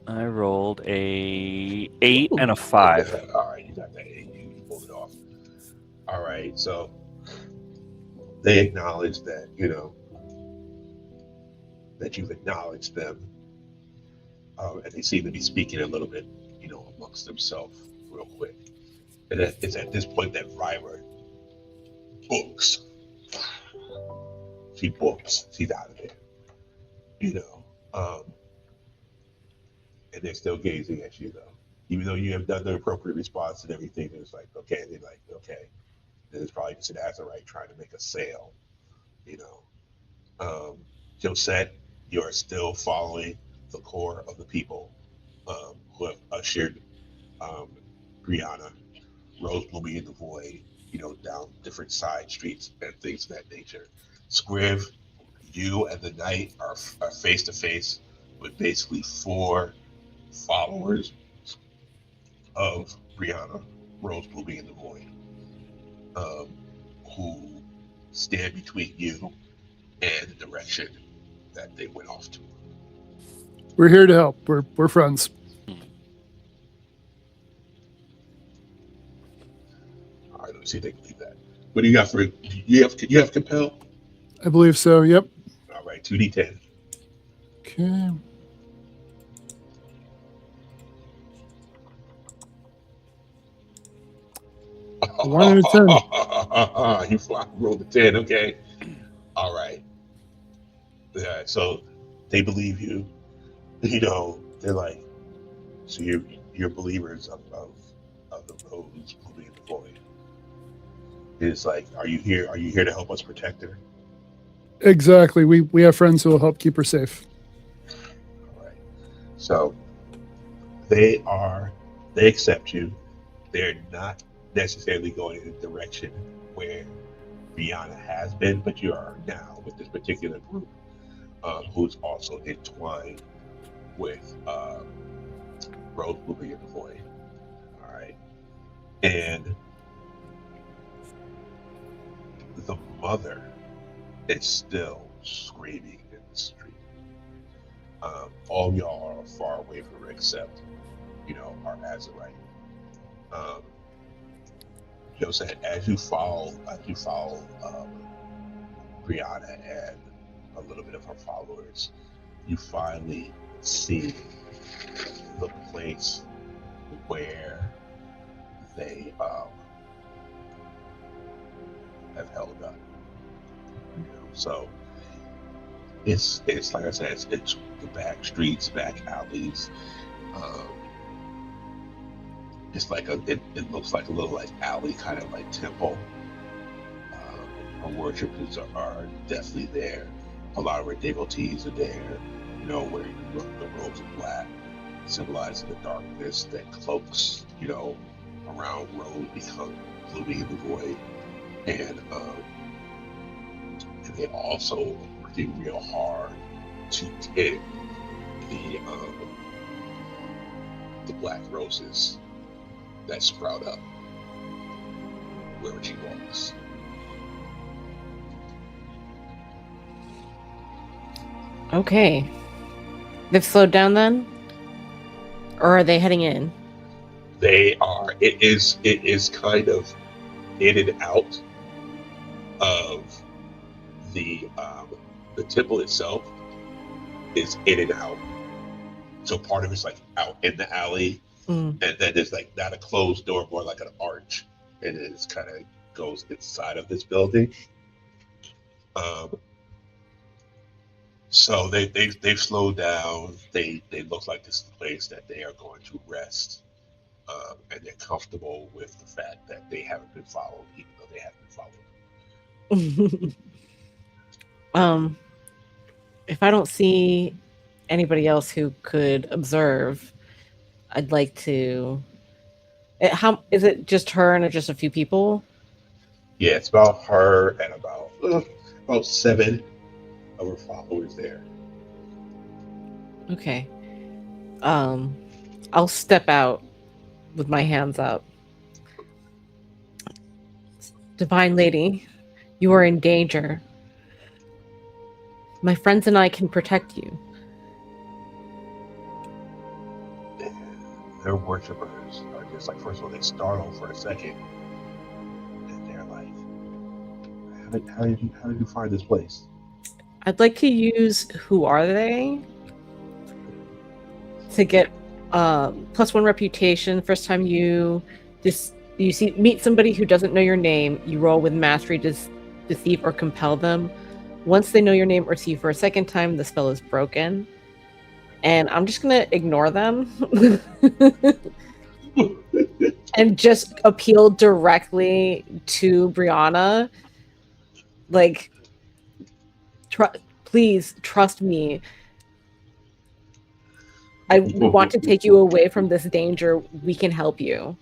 I rolled a 8 and a 5. All right, you got that 8. You pulled it off. All right, so they acknowledge that, that you've acknowledged them, and they seem to be speaking a little bit, amongst themselves real quick. And it's at this point that Vyra books. She books. She's out of there. And they're still gazing at you, though. Even though you have done the appropriate response and everything, it's like, okay. They're like, okay. Then it's probably just an Azurite trying to make a sale, Josette, you are still following the core of the people who have ushered Brianna, Rose blooming in the void, down different side streets and things of that nature. Scriv, you and the knight are face to face with basically 4 followers of Brianna, Rose blooming in the void, who stand between you and the direction that they went off to. We're here to help. We're friends. All right, let me see if they can leave that. What do you got for it? You have compel? I believe so. Yep. All right, 2d10. Okay. A 1 and a 10. You rolled a 10, okay. All right. Yeah, so they believe you. You know, they're like, so you're believers of the rose moving in the void. It's like, are you here? Are you here to help us protect her? Exactly. We have friends who will help keep her safe. All right. So they accept you. They're not necessarily going in the direction where Brianna has been, but you are now with this particular group, who's also entwined with Rose moving in the void. All right. And the mother is still screaming in the street. All y'all are far away from her except, our Azurite. Um, Josette, as you follow Brianna and a little bit of her followers, you finally see the place where they have held up. So it's like I said, it's the back streets, back alleys. Um, it's like it looks like a little like alley kind of like temple. Her worshippers are definitely there. A lot of her devotees are there, wearing the robes of black, symbolizing the darkness that cloaks, around Rose moving in the void. And they also working real hard to get the black roses that sprout up wherever she walks. Okay. They've slowed down then? Or are they heading in? They are. It is kind of in and out of the temple itself is in and out. So part of it's like out in the alley, and then there's like not a closed door, more like an arch, and then it's kind of goes inside of this building. So they've slowed down. They look like this is the place that they are going to rest, and they're comfortable with the fact that they haven't been followed, even though they have been followed. If I don't see anybody else who could observe, I'd like to. How is it? Just her and just a few people? Yeah, it's about her and about 7 of her followers there. Okay. I'll step out with my hands up. Divine Lady, you are in danger. My friends and I can protect you. Their worshippers are just like, first of all, they startle for a second, and they're like, "How did you find this place?" I'd like to use Who Are They to get +1 reputation. First time you meet somebody who doesn't know your name, you roll with mastery to deceive or compel them. Once they know your name or see you for a second time, the spell is broken. And I'm just gonna ignore them and just appeal directly to Brianna. Like, please trust me. I want to take you away from this danger. We can help you.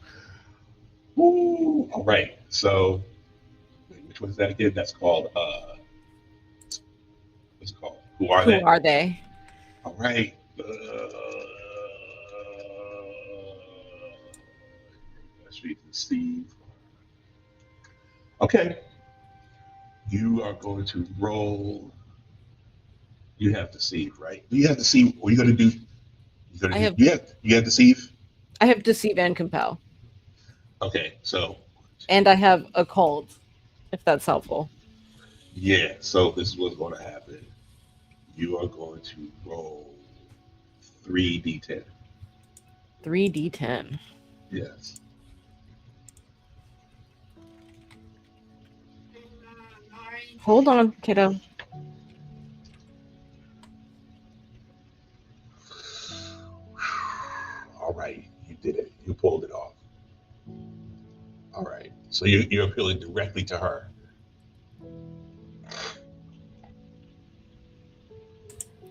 Ooh, all right. So, which one's that again? That's called what's it called? Who are they? Who are they? All right. Let's read Steve. Okay. You are going to roll. You have deceive, right? You have deceive. What are you going to do? You have deceive. I have deceive and compel. Okay, so. And I have occult, if that's helpful. Yeah. So this is what's going to happen. You are going to roll 3d10. 3d10. Yes. Hold on, kiddo. right, you did it. You pulled it off. All right, so you're appealing directly to her.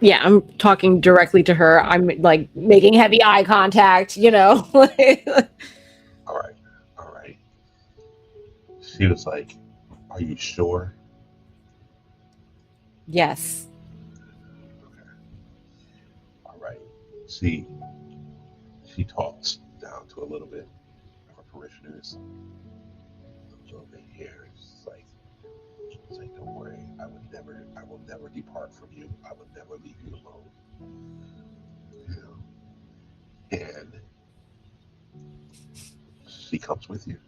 Yeah, I'm talking directly to her. I'm like making heavy eye contact, All right, all right. She was like, "Are you sure?" Yes. Okay. All right. She talks down to a little bit of her parishioners. A little bit here. It's like, don't worry. I will never depart from you. I will never leave you alone. You know. And she comes with you.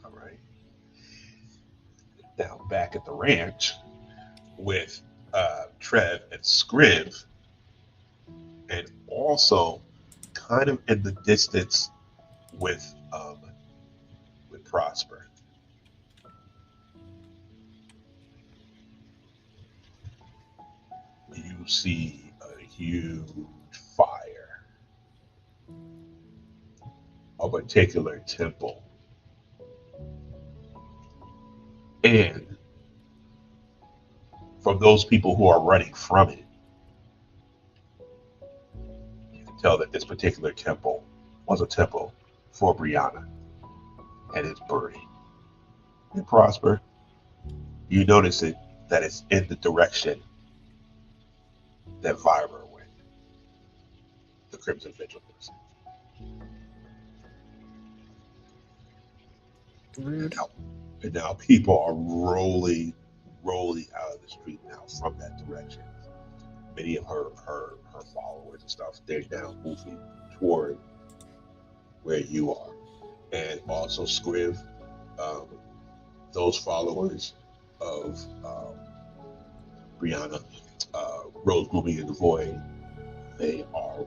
All right. Now back at the ranch with Trev and Scriv, and also kind of in the distance with Prosper. You see a huge fire, a particular temple, and from those people who are running from it, you can tell that this particular temple was a temple for Brianna, and it's burning. And Prosper, you notice that it's in the direction that Vira went, the Crimson Vigil person. And now people are rolling out of the street now from that direction. Many of her followers and stuff, they're now moving toward where you are. And also Scriv, those followers of Brianna, Rose moving in the void, they are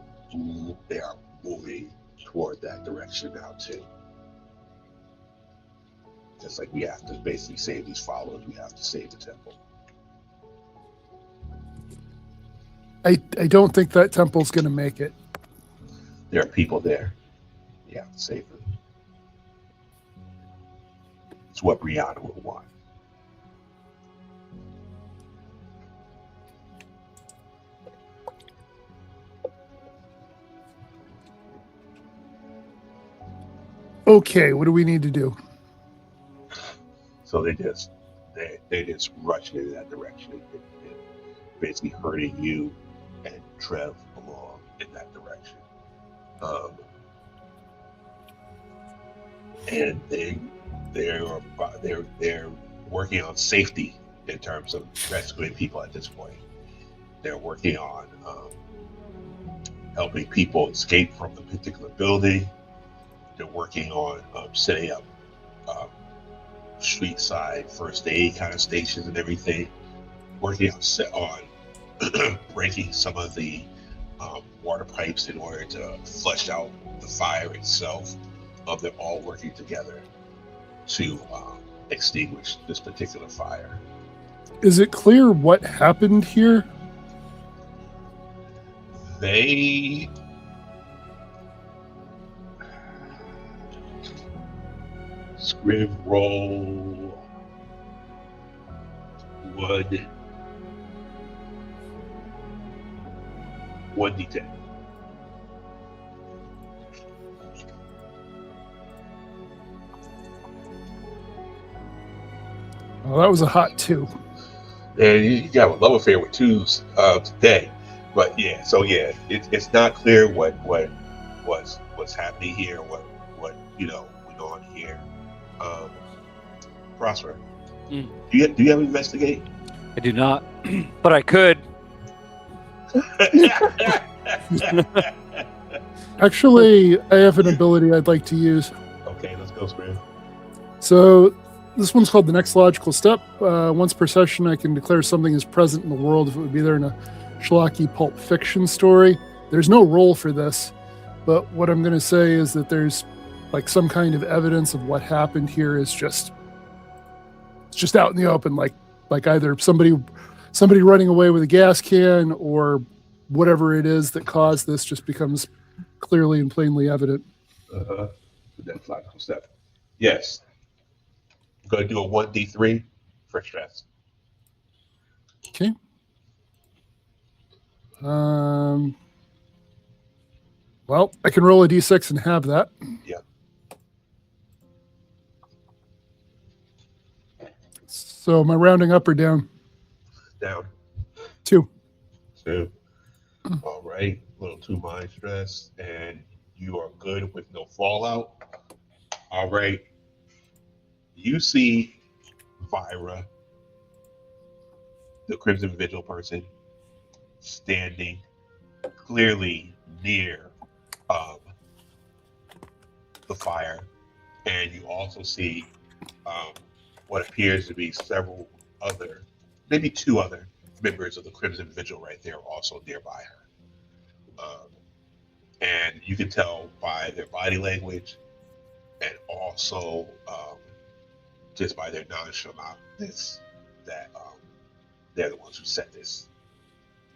moving toward that direction now too. Just like we have to basically save these followers, we have to save the temple. I don't think that temple's going to make it. There are people there. You have to save them. It's what Brianna would want. Okay, what do we need to do? So they just rush into that direction and basically herding you and Trev along in that direction. And they're working on safety in terms of rescuing people at this point. They're working on helping people escape from the particular building. They're working on setting up street side first aid kind of stations and everything. Working on breaking some of the water pipes in order to flush out the fire itself. They're all working together to extinguish this particular fire. Is it clear what happened here? They Scriv roll would 1d10. Well, that was a hot 2. And you got a love affair with 2s today, but yeah. So yeah, it's not clear what's happening here, what went on here. Prosper, do you have investigate? I do not, but I could. Actually, I have an ability I'd like to use. Okay, let's go, Scriv. So this one's called the next logical step. Once per session, I can declare something is present in the world if it would be there in a schlocky pulp fiction story. There's no roll for this, but what I'm going to say is that there's like some kind of evidence of what happened here is just out in the open, like either somebody running away with a gas can or whatever it is that caused this just becomes clearly and plainly evident. That logical step. Yes. I'm going to do a 1d3 for stress. Okay. Well, I can roll a d6 and have that. Yeah. So am I rounding up or down? Down. 2. 2. All right. A little 2 mind stress, and you are good with no fallout. All right. You see Vira, the Crimson Vigil person, standing clearly near the fire, and you also see what appears to be several other, maybe 2 other members of the Crimson Vigil right there, also nearby her. And you can tell by their body language, and also just by their nonchalantness that they're the ones who set this.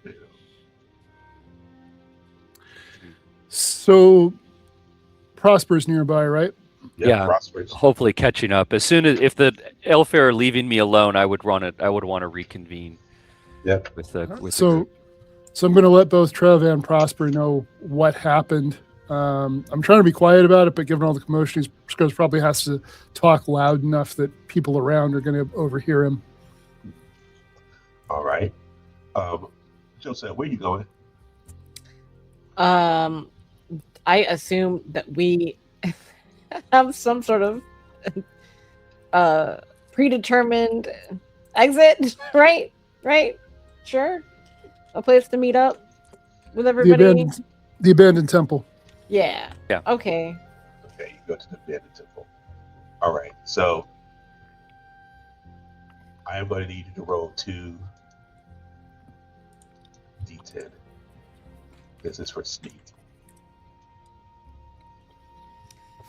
You know. So Prosper's nearby, right? Yeah. Prosperous. Hopefully catching up. As soon as if the Elfair are leaving me alone, I would want to reconvene. Yep. With the So I'm going to let both Trev and Prosper know what happened. I'm trying to be quiet about it, but given all the commotion, Scriv probably has to talk loud enough that people around are going to overhear him. All right. Josette, where are you going? I assume that we have some sort of predetermined exit, right? Right? Sure. A place to meet up with everybody. The abandoned temple. Yeah. Yeah. Okay. Okay, you go to the abandoned temple. All right. So I am going to need you to roll 2 d10. This is for sneak.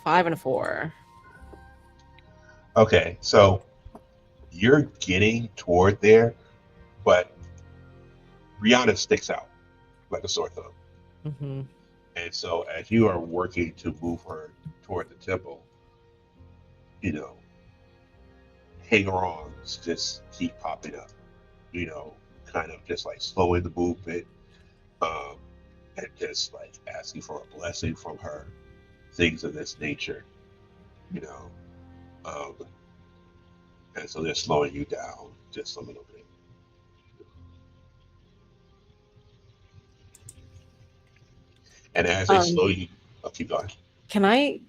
5 and a 4. Okay, so you're getting toward there, but Rihanna sticks out like a sore thumb. Mm-hmm. And so as you are working to move her toward the temple, you know, hanger-ons just keep popping up, you know, kind of just like slowing the movement, and just like asking for a blessing from her, things of this nature, you know. And so they're slowing you down just a little bit. And as they slow you, I'll keep going. Can I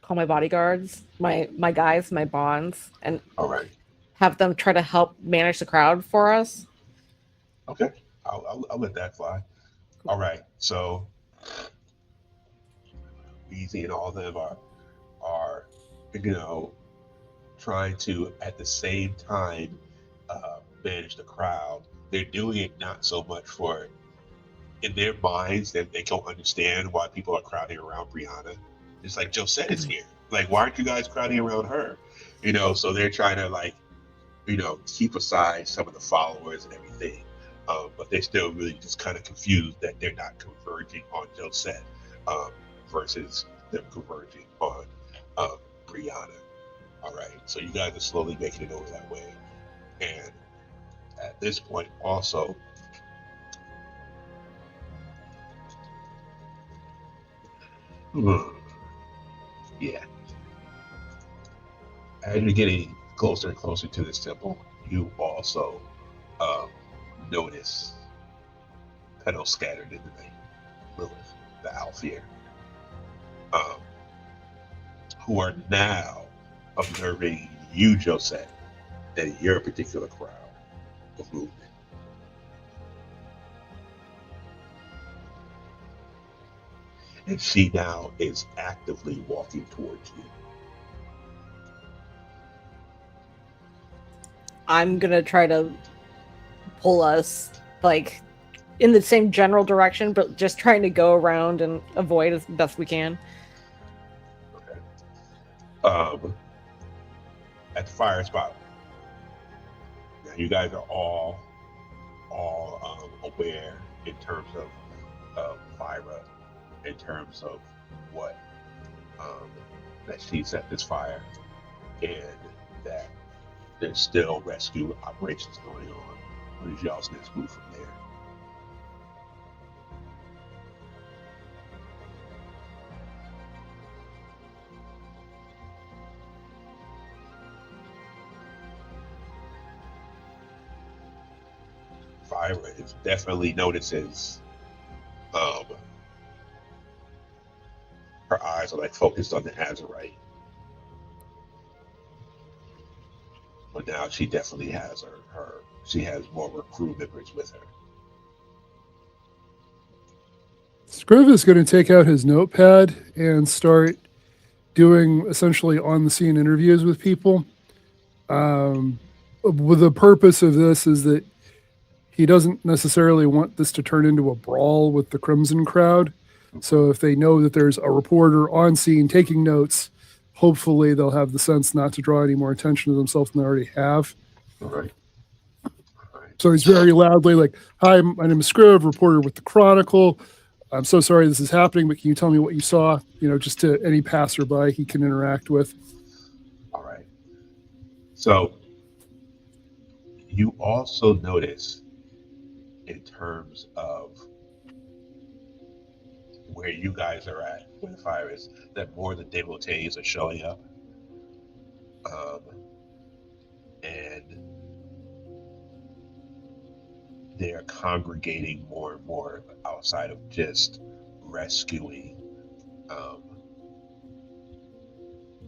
call my bodyguards, my guys, my bonds, and All right. have them try to help manage the crowd for us? Okay. I'll let that fly. All right. So Easy and all of them are you know, trying to at the same time manage the crowd. They're doing it not so much for, in their minds, that they don't understand why people are crowding around Brianna. It's like, Josette is here. Like, why aren't you guys crowding around her? You know, so they're trying to, like, you know, keep aside some of the followers and everything. But they're still really just kind of confused that they're not converging on Josette versus them converging on Brianna. All right, so you guys are slowly making it over that way. And at this point also, yeah, as you're getting closer and closer to this temple, you also notice petals scattered in the night, Lilith, the Alfear, who are now observing you, Josette, and your particular crowd of movement. And she now is actively walking towards you. I'm gonna try to pull us like in the same general direction, but just trying to go around and avoid as best we can. Okay. At the fire spot. Now you guys are all aware in terms of Myra, in terms of what that she set this fire, and that there's still rescue operations going on. What is y'all's next move from there? Myra is definitely notices her eyes are like focused on the Azurite. But now she definitely has she has more of her crew members with her. Scriv is going to take out his notepad and start doing essentially on-the-scene interviews with people. With the purpose of this is that he doesn't necessarily want this to turn into a brawl with the Crimson crowd. So if they know that there's a reporter on scene taking notes, hopefully they'll have the sense not to draw any more attention to themselves than they already have. All right. So he's very loudly like, "Hi, my name is Scriv, reporter with the Chronicle. I'm so sorry this is happening, but can you tell me what you saw?" Just to any passerby he can interact with. All right. So you also notice, in terms of where you guys are at with the fire, is that more of the devotees are showing up, and they're congregating more and more outside of just rescuing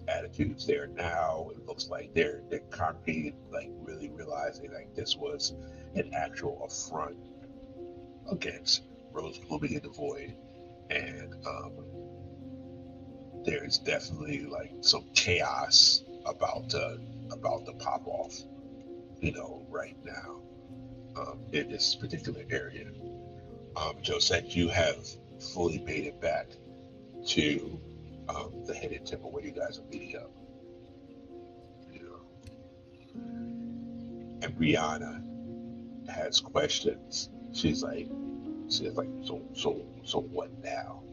attitudes. They're now, it looks like they're congregating, like really realizing like this was an actual affront against Rose blooming in the void, and there's definitely like some chaos about to pop off, right now, in this particular area. Josette, you have fully made it back to the Hidden Temple where you guys are meeting up. And Brianna has questions. She's like, so what now?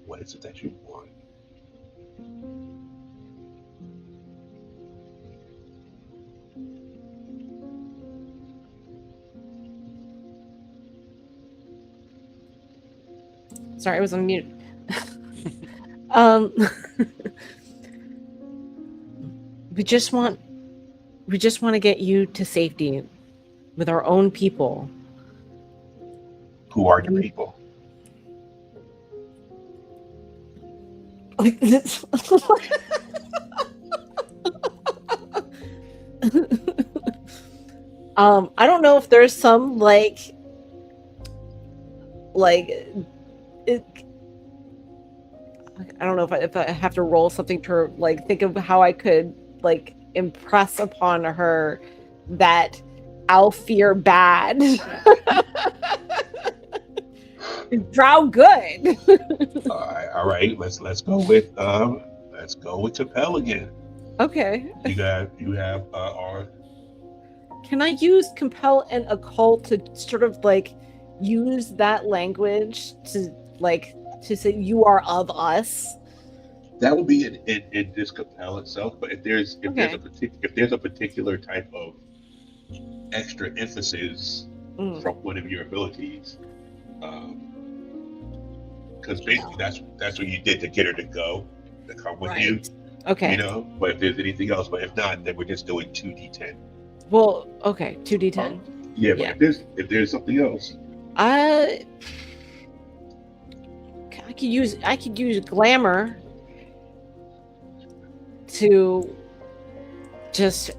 What is it that you want? Sorry, I was on mute. We just want to get you to safety with our own people. Who are your people? I don't know if there's some I don't know if I have to roll something to think of how I could impress upon her that I'll fear bad. Drow good. All right. Let's go with Topple again. Okay. You have our. Can I use compel and occult to sort of use that language to say you are of us? That would be in this compel itself, but if there's a particular type of extra emphasis from one of your abilities, because basically that's what you did to get her to come with you. Okay. But if there's anything else, but if not, then we're just doing 2d10. Well, okay, 2d10. Yeah, but if there's something else, I could use glamour to just.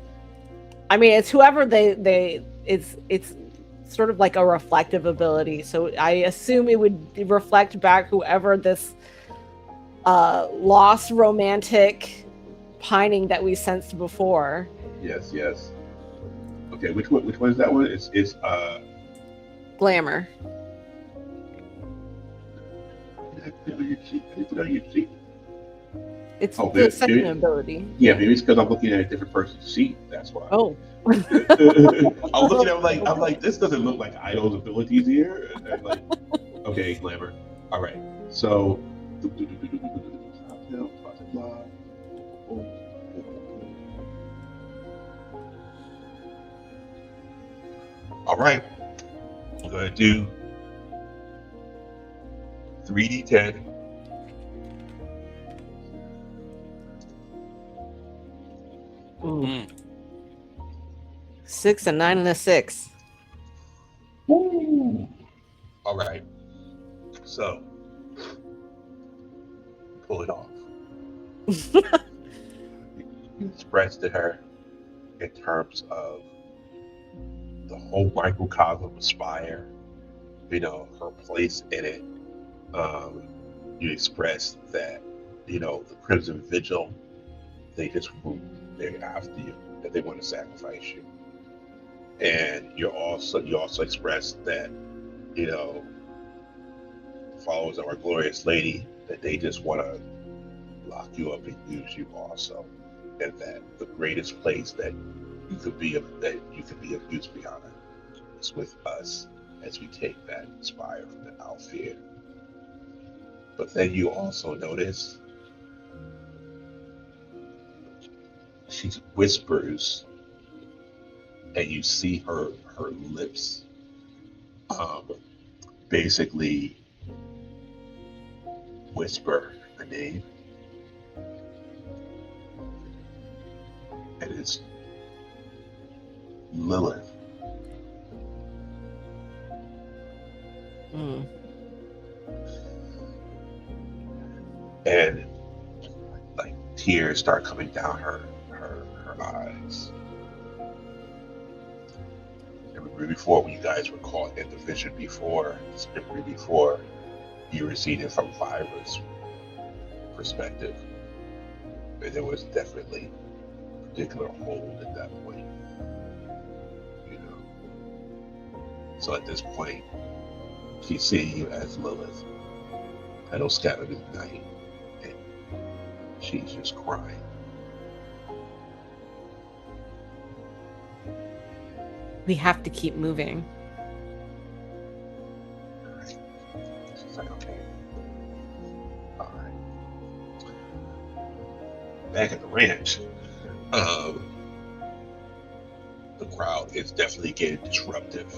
I mean, it's whoever it's sort of like a reflective ability. So I assume it would reflect back whoever this lost romantic pining that we sensed before. Yes. Okay, which one is that one? It's glamour. It's Oh, the maybe, second maybe, ability. yeah, maybe it's because I'm looking at a different person's sheet. That's why. Oh. I'm looking at it I'm like, this doesn't look like Idol's abilities here. And like, okay, Glamour. All right, so. All right, I'm gonna do 3d10. Ooh. Mm. 6, a 9, and a 6. Woo. All right, so pull it off. You express to her in terms of the whole microcosm of Spire, her place in it. You express that, the Crimson Vigil, they're after you, that they want to sacrifice you. And you also express that, followers of our glorious lady, that they just want to lock you up and use you also. And that the greatest place that you could be of use beyond is with us as we take that Spire from the Alfear. But then you also notice she whispers, and you see her lips basically whisper a name, and it's Lilith. Mm. And like tears start coming down her eyes. And before, when you guys were caught in the vision before, you were seeing it from Vira's perspective, and there was definitely a particular hold at that point. So at this point, she's seeing you as Lilith, petals scattered in the night, and she's just crying. We have to keep moving. She's like, okay. All right. Back at the ranch, the crowd is definitely getting disruptive.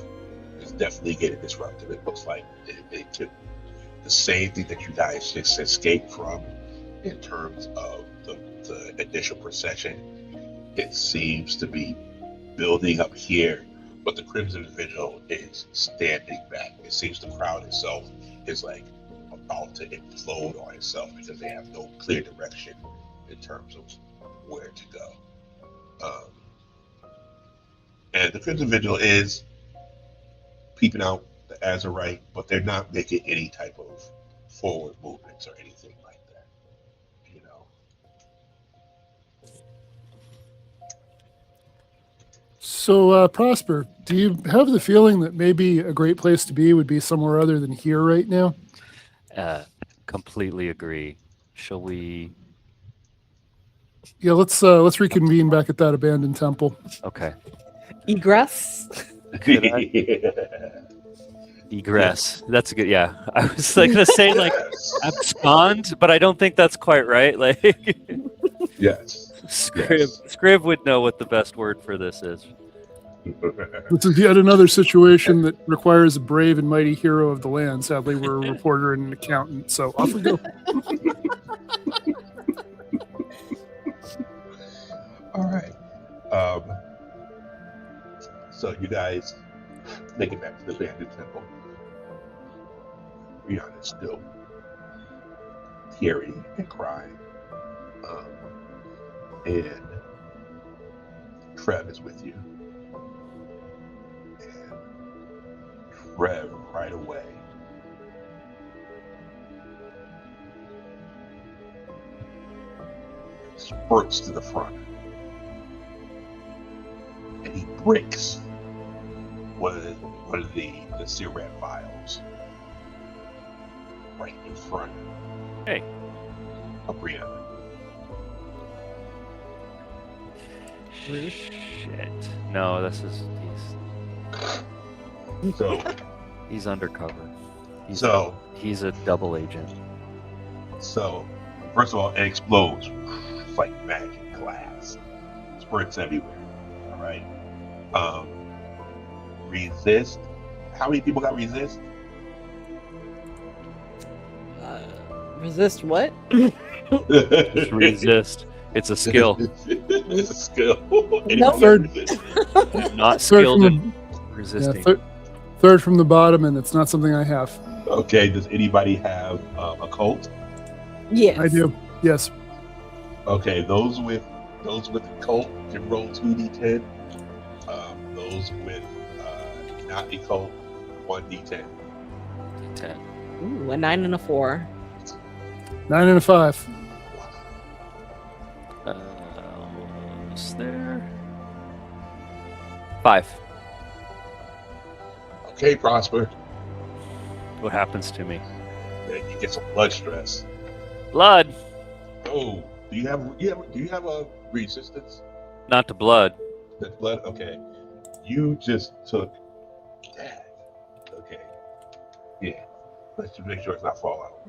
It looks like it took the same thing that you guys just escaped from in terms of the initial procession. It seems to be building up here, but the Crimson Vigil is standing back. It seems the crowd itself is like about to implode on itself because they have no clear direction in terms of where to go. And the Crimson Vigil is peeping out the Azurite, but they're not making any type of forward movements or anything like that. So, Prosper, do you have the feeling that maybe a great place to be would be somewhere other than here right now? Completely agree. Shall we? Yeah, let's reconvene back at that abandoned temple. Okay. Egress? Could I? Egress. That's a good. Yeah, I was like gonna say like abscond, but I don't think that's quite right. Like, Yes. Scriv would know what the best word for this is. This is yet another situation that requires a brave and mighty hero of the land. Sadly, we're a reporter and an accountant, so off we go. All right. So you guys make it back to the abandoned temple. Rihanna is still teary and crying. And Trev is with you. And Trev right away spurts to the front. And he breaks one of the Sirat vials right in front Hey. of Brianna. Shit. No, this is So, he's undercover. He's a double agent. so first of all, it explodes. It's like magic glass. Spurts everywhere. All right. Resist. How many people got resist? Resist what? Just resist. It's a skill. It's a skill. Nope. Third. I'm not Third skilled from in resisting. third from the bottom, and it's not something I have. Okay. Does anybody have a cult? Yes. I do. Yes. Okay. Those with the cult can roll 2d10. Those with not the cult, 1d10. 10. Ooh, a 9 and a 4. 9 and a 5. Almost there. 5. Okay, Prosper. What happens to me? Then you get some blood stress. Blood. Oh, do you have a resistance? Not to blood. The blood. Okay, you just took that. Okay, yeah. Let's just make sure it's not fallout.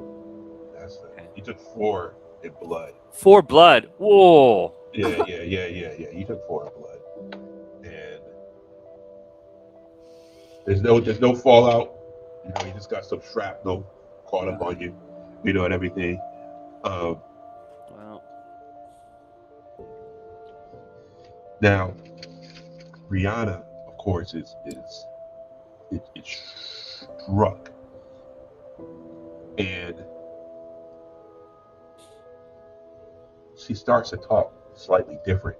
That's the, Okay. You took 4 in blood. 4 blood. Whoa. Yeah. You took 4 in blood, and there's no fallout. You know, you just got some shrapnel caught up on you. You know, and everything. Well, Now, Rihanna, of course, is struck, and she starts to talk slightly different.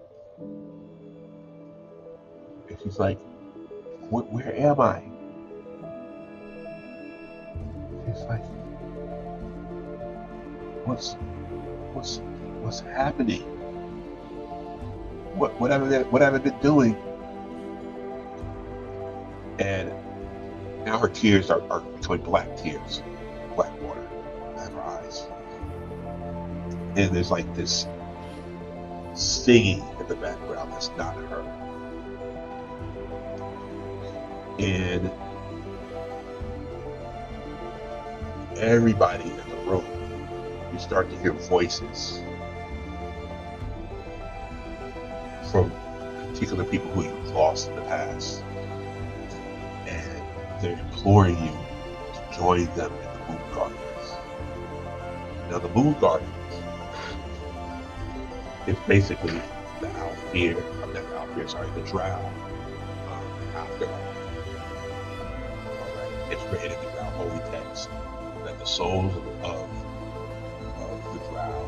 And she's like, "Where am I?" She's like, "What's happening? What have I been doing?" And now her tears are becoming black tears, black water in her eyes. And there's like this singing in the background that's not her. And everybody in the room, you start to hear voices from particular people who you've lost in the past, and they're imploring you to join them in the Moon Guardians. Now, the Moon Guardians is basically the the Drow afterlife. It's written in the Drow holy text that the souls of the Drow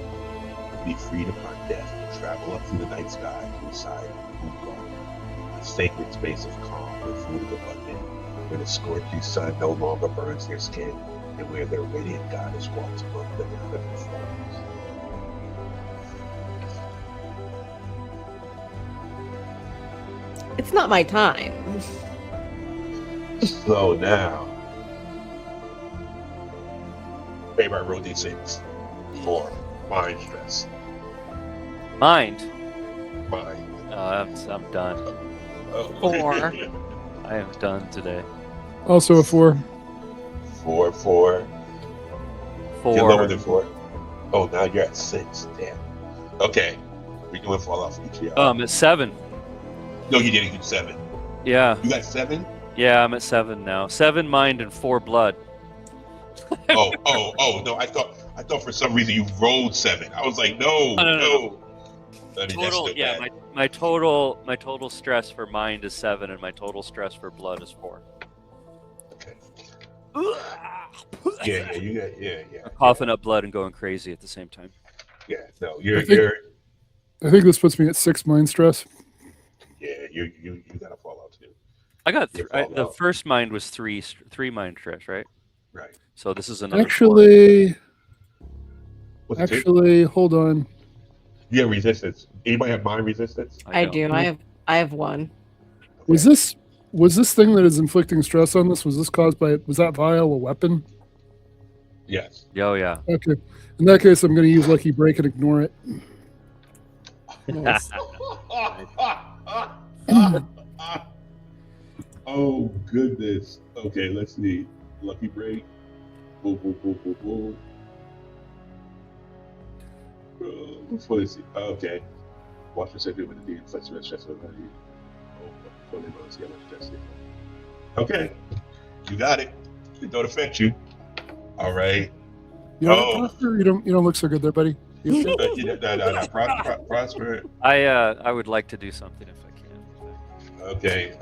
be freed upon death and travel up through the night sky to the side of the Moon Guardian, a sacred space of calm where food is abundant, where the scorching sun no longer burns their skin, and where their radiant goddess walks among them in living forms. It's not my time. So now, everybody roll d6 for mind stress. mind. Mind. I'm done. Oh. 4. I am done today. Also a 4. 4. 4. You're lower than 4. Oh, now you're at 6. Damn. Okay. We're doing Fallout for each of y'all. I'm at 7. No, you didn't get 7. Yeah. You got 7? Yeah, I'm at 7 now. 7 mind and 4 blood. Oh, no. I thought for some reason you rolled 7. I was like, no. I mean, that's Total, still yeah, bad. my total stress for mind is 7, and my total stress for blood is 4. Okay. Yeah, you got, yeah. I'm coughing up blood and going crazy at the same time. Yeah, no, I think this puts me at 6 mind stress. you got a Fallout too. I got You're the Fallout. first mind was 3 mind stress, right? Right. So this is another 4. What's it do? Actually, hold on. You have resistance. Anybody have mind resistance? I don't. do. I have 1. Was this thing that is inflicting stress on this? Was this caused by? Was that vial a weapon? Yes. Oh yeah. Okay. In that case, I'm going to use Lucky Break and ignore it. Nice. Oh goodness. Okay, let's see. Lucky break. Boom, boom, boom, boom, boom. Let's see. Okay. Watch yourself with the deed. Flexible, stressful, money. Okay. You got it. It don't affect you. All right. You know, Prosper, you don't look so good there, buddy. You okay? No. Prosper. I would like to do something if I can. Okay.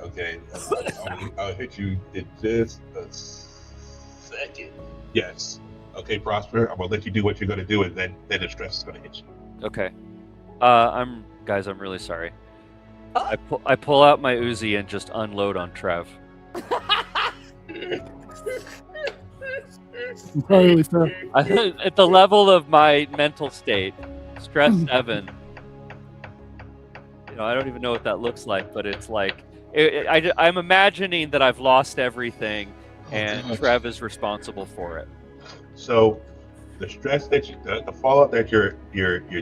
I'll hit you in just a second. Yes. Okay, Prosper. I'm gonna let you do what you're gonna do, and then the stress is gonna hit you. Okay. I'm really sorry. I pull out my Uzi and just unload on Trev. Entirely fair. At the level of my mental state, stress 7. I don't even know what that looks like, but it's like I'm imagining that I've lost everything, and Trev is responsible for it. So, the stress that the fallout that you're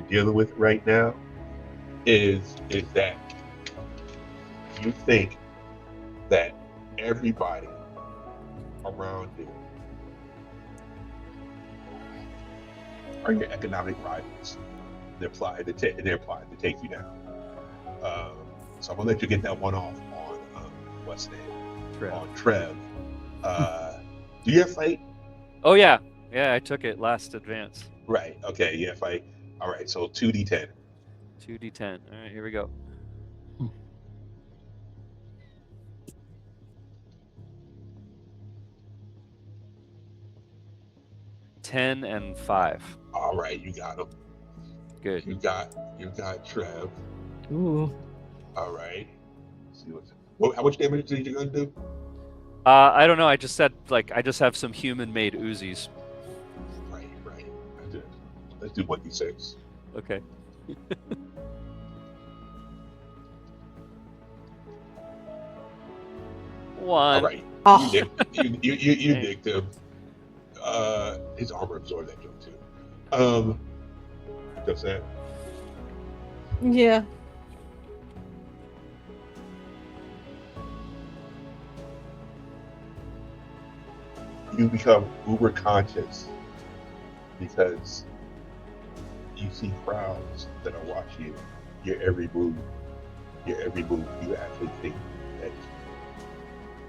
dealing with right now is that you think that everybody around you are your economic rivals. They're plotting to take you down. So I'm gonna let you get that one off on what's name Trev. On Trev. Do you have fight? Oh yeah, I took it last advance. Right. Okay. Yeah. Fight. All right. So 2d10. 2d10. All right, here we go. $10 and $5. All right. You got him. Good. You got Trev. Ooh. All right. Let's see how much damage did you gonna do? I don't know. I just said I just have some human-made Uzis. Right. Let's do 1d6. Okay. One. All right. Oh. You nicked him. His armor absorbed that joke too. Josette. Yeah. You become uber conscious because you see crowds that are watching your every move. You actually think that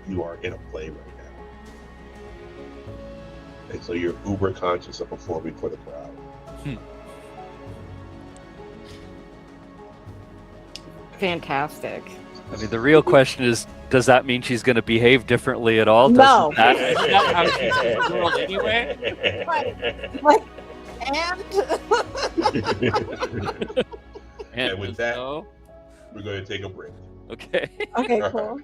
you are in a play right now. And so you're uber conscious of performing for the crowd. Fantastic. I mean, the real question is, does that mean she's going to behave differently at all? No. Isn't that how she sees the world anyway? And And with that, no? we're going to take a break. Okay. okay, cool.